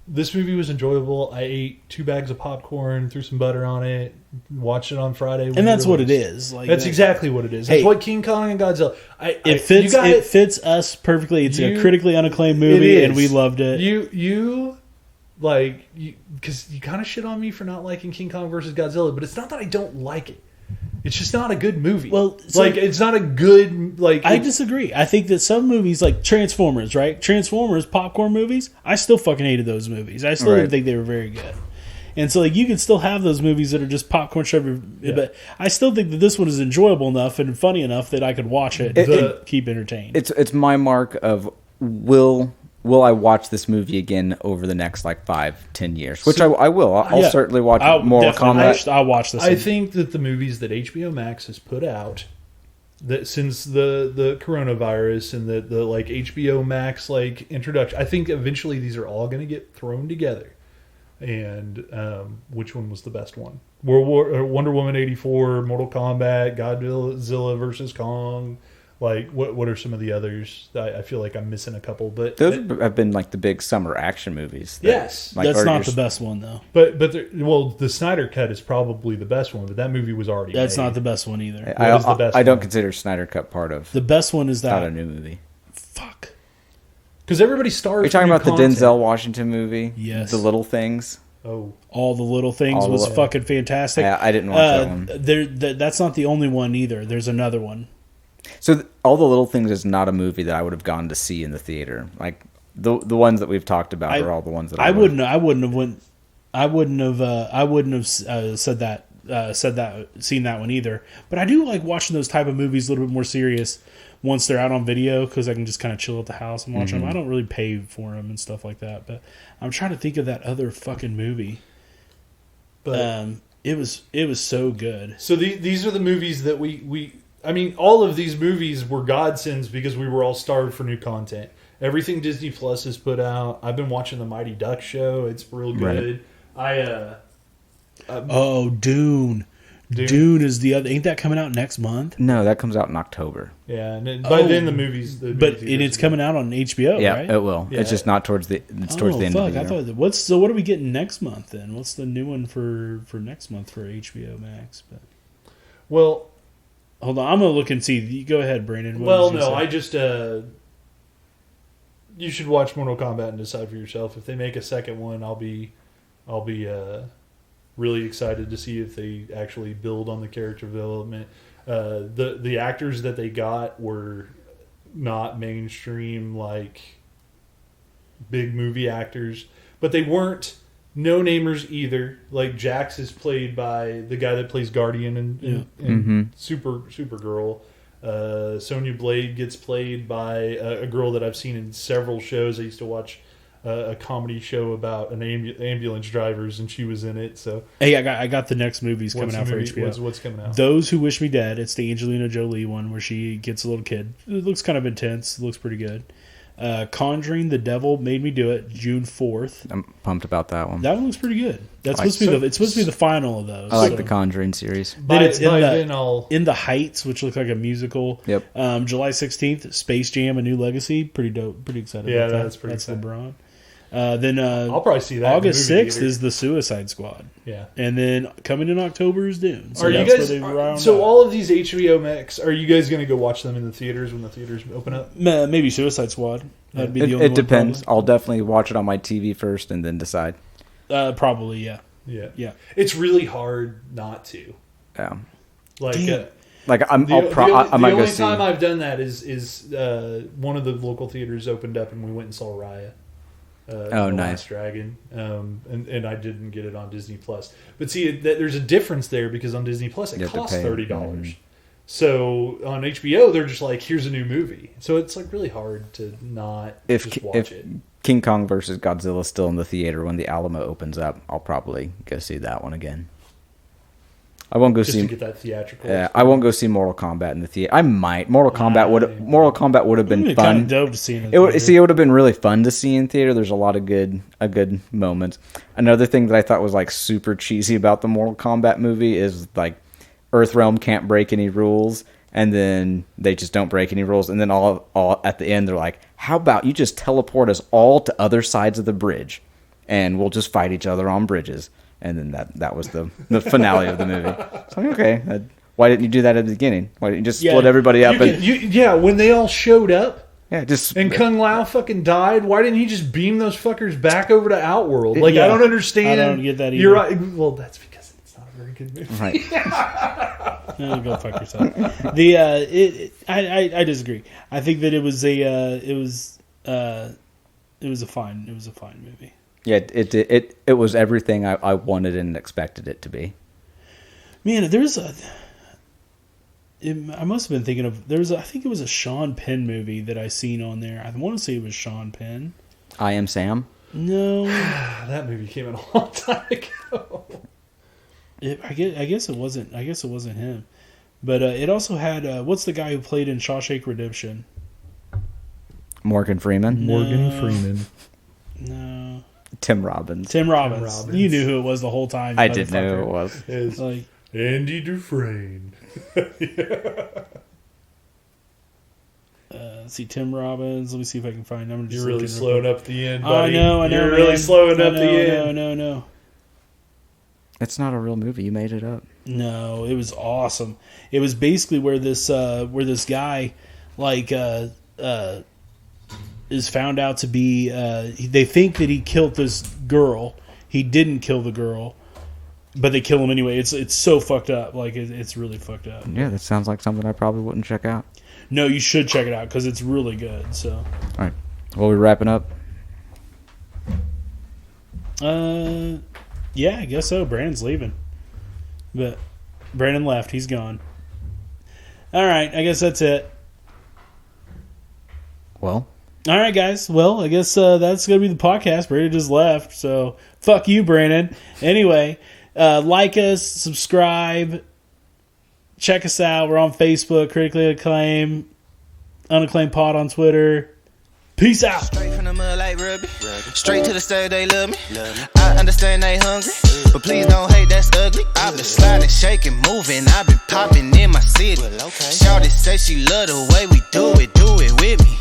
this movie was enjoyable. I ate 2 bags of popcorn, threw some butter on it, watched it on Friday. And that's what it is. Like, that's exactly what it is. That's what King Kong and Godzilla. It fits us perfectly. It's a critically unacclaimed movie, and we loved it. Because you kind of shit on me for not liking King Kong versus Godzilla, but it's not that I don't like it. It's just not a good movie. Well, it's not a good I disagree. I think that some movies, like Transformers, right? Transformers popcorn movies, I still fucking hated those movies. I still didn't think they were very good. And so, like, you can still have those movies that are just popcorn shoved, but I still think that this one is enjoyable enough and funny enough that I could watch it and keep entertained. It's my mark of will I watch this movie again over the next, like, 5-10 years? Which I will. I'll certainly watch Mortal Kombat. I'll watch this. I think that the movies that HBO Max has put out, that since the coronavirus and the like HBO Max like introduction, I think eventually these are all going to get thrown together. And which one was the best one? Wonder Woman 84, Mortal Kombat, Godzilla versus Kong. Like, what are some of the others? I feel like I'm missing a couple, but those have been like the big summer action movies. Yes, that's not the best one though. But the Snyder Cut is probably the best one, but that movie was already. That's not the best one either. I don't consider Snyder Cut part of. The best one is that. Not a new movie. Fuck. Because everybody starts. Are you talking about the Denzel Washington movie? Yes. The Little Things. Oh, All the Little Things was fucking fantastic. Yeah, I didn't watch that one. That's not the only one either. There's another one. So All the Little Things is not a movie that I would have gone to see in the theater. Like the ones that we've talked about are all the ones that I wouldn't have seen that one either. But I do like watching those type of movies a little bit more serious once they're out on video, because I can just kind of chill at the house and watch them. I don't really pay for them and stuff like that. But I'm trying to think of that other fucking movie. But it was so good. So these are the movies that we I mean, all of these movies were godsends because we were all starved for new content. Everything Disney Plus has put out. I've been watching the Mighty Ducks show. It's real good. Right. Dune. Dune is the other. Ain't that coming out next month? No, that comes out in October. Yeah, and by then the movies. It's coming out on HBO. Yeah, right? It will. Yeah. It's just not towards the. It's towards the end of the year. What are we getting next month then? What's the new one for next month for HBO Max? But well, hold on, I'm gonna look and see. You go ahead, Brandon. I just you should watch Mortal Kombat and decide for yourself. If they make a second one, I'll be really excited to see if they actually build on the character development. The actors that they got were not mainstream like big movie actors, but they weren't no-namers either. Like Jax is played by the guy that plays Guardian and Supergirl. Sonya Blade gets played by a girl that I've seen in several shows. I used to watch a comedy show about an ambulance drivers, and she was in it. So hey, I got the next movies coming out for HBO. What's coming out? Those Who Wish Me Dead. It's the Angelina Jolie one where she gets a little kid. It looks kind of intense. It looks pretty good. Conjuring the Devil Made Me Do It, June 4th. I'm pumped about that one. That one looks pretty good. That's it's supposed to be the final of those. I like the Conjuring series. Then it's In the Heights, which looks like a musical. Yep. July 16th, Space Jam: A New Legacy. Pretty dope. Pretty excited about that. That's pretty exciting. LeBron. Then I'll probably see that. August 6th is the Suicide Squad. Yeah. And then coming in October is Dune. So all of these HBO Max, are you guys going to go watch them in the theaters when the theaters open up? Maybe Suicide Squad. That'd be the only one. It depends. I'll definitely watch it on my TV first and then decide. Probably, yeah. Yeah. It's really hard not to. Yeah. The only time I've done that is one of the local theaters opened up and we went and saw Raya. The nice. Last Dragon, and I didn't get it on Disney Plus. But see, there's a difference there because on Disney Plus it costs $30. So on HBO they're just like, here's a new movie. So it's like really hard to not just watch it. King Kong versus Godzilla is still in the theater when the Alamo opens up, I'll probably go see that one again. I won't go see to get that theatrical. Yeah, I won't go see Mortal Kombat in the theater. I might. Mortal Kombat would have been fun. Kind of dope to see in the it would have been really fun to see in theater. There's a lot of good moments. Another thing that I thought was like super cheesy about the Mortal Kombat movie is like Earthrealm can't break any rules, and then they just don't break any rules, and then all at the end they're like, how about you just teleport us all to other sides of the bridge, and we'll just fight each other on bridges. And then that was the finale of the movie. So okay, why didn't you do that at the beginning? Why didn't you just split everybody up? When they all showed up, and Kung Lao fucking died. Why didn't he just beam those fuckers back over to Outworld? Like I don't understand. I don't get that either. You're right. Well, that's because it's not a very good movie. Right. Go fuck yourself. I disagree. I think that it was a fine movie. Yeah, it was everything I wanted and expected it to be. Man, I must have been thinking of, I think it was a Sean Penn movie that I seen on there. I want to say it was Sean Penn. I Am Sam? No. That movie came out a long time ago. I guess it wasn't him. But it also had, what's the guy who played in Shawshank Redemption? Morgan Freeman? Morgan Freeman. No. Tim Robbins. Tim Robbins. You knew who it was the whole time. I did know who it was. It's like Andy Dufresne. Let's see, Tim Robbins. Let me see if I can find him. You're really slowing up the end, buddy. I know. You're really slowing up the end. No. It's not a real movie. You made it up. No, it was awesome. It was basically where this guy, like, is found out to be. They think that he killed this girl. He didn't kill the girl, but they kill him anyway. It's so fucked up. Like it's really fucked up. Yeah, that sounds like something I probably wouldn't check out. No, you should check it out because it's really good. So, all right, well, we wrapping up. Yeah, I guess so. Brandon's leaving, but Brandon left. He's gone. All right, I guess that's it. Well. All right, guys. Well, I guess that's going to be the podcast. Brandon just left, so fuck you, Brandon. Anyway, like us, subscribe, check us out. We're on Facebook, Critically Acclaimed, Unacclaimed Pod on Twitter. Peace out. Straight from the mud like Ruby. Straight to the stage, they love me. I understand they hungry, but please don't hate, that's ugly. I've been sliding, shaking, moving. I've been popping in my city. Shawty say she love the way we do it with me.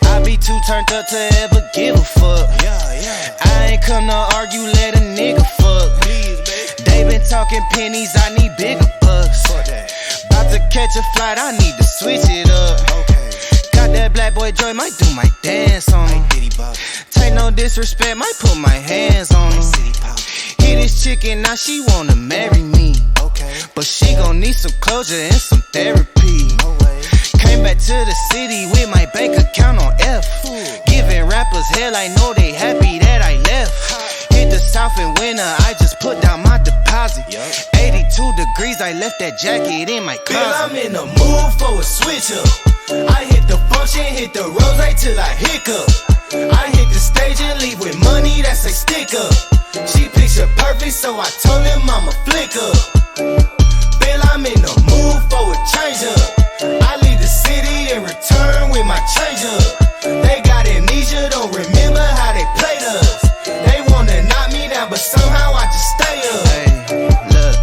I be too turned up to ever give a fuck. I ain't come to argue, let a nigga fuck. They been talking pennies, I need bigger bucks. About to catch a flight, I need to switch it up. Got that black boy joy, might do my dance on him. Take no disrespect, might put my hands on him. Hit this chicken, now she wanna marry me. But she gon' need some closure and some therapy. Came back to the city with my bank account on F. Giving rappers hell, I know they happy that I left. Hit the south in winter, I just put down my deposit. 82 degrees, I left that jacket in my closet. Bill, I'm in the mood for a switch up. I hit the function, hit the rose till I hiccup. I hit the stage and leave with money that's a stick up. She picture perfect, so I told him I'ma flick up. Bill, I'm in the mood for a change up. I leave the city and return with my change up. They got amnesia, don't remember how they played us. They wanna knock me down, but somehow I just stay up. Hey, look,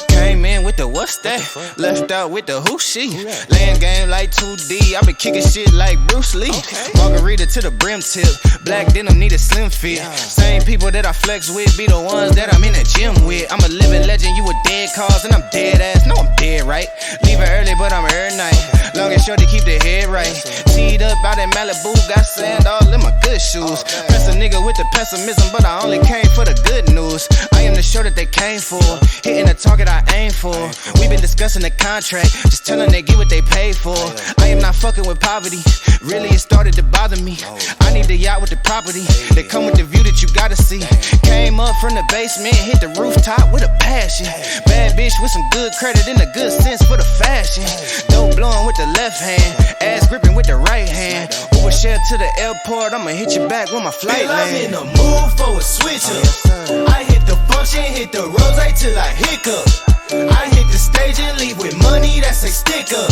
came in with the what's that? Left out with the who she? Laying game like 2D, I been kicking shit like Bruce Lee. Margarita to the brim tip, black denim need a slim fit. Same people that I flex with be the ones that I'm in the gym with. I'm a living legend, you a dead cause, and I'm dead ass. No, I'm dead, right? Leaving early, but I'm here night. Long and short to keep the head right. Teed up out in Malibu, got sand all in my good shoes. Press a nigga with the pessimism, but I only came for the good news. I am the show that they came for, hitting the target I aim for. We been discussing the contract. contract. Just tell them they get what they paid for. I am not fucking with poverty. Really, it started to bother me. I need the yacht with the property. They come with the view that you gotta see. Came up from the basement, hit the rooftop with a passion. Bad bitch with some good credit and a good sense for the fashion. Dope blowing with the left hand, ass gripping with the right hand. Uber share to the airport, I'ma hit you back when my flight land. I'm in the mood for a switch up. I hit the function, hit the rose till I hiccup. I hit the stage and leave with money that's a stick up.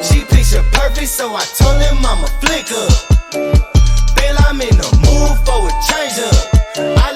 She picture perfect, so I told him I'ma flick up. Bill, I'm in the mood for a change up. I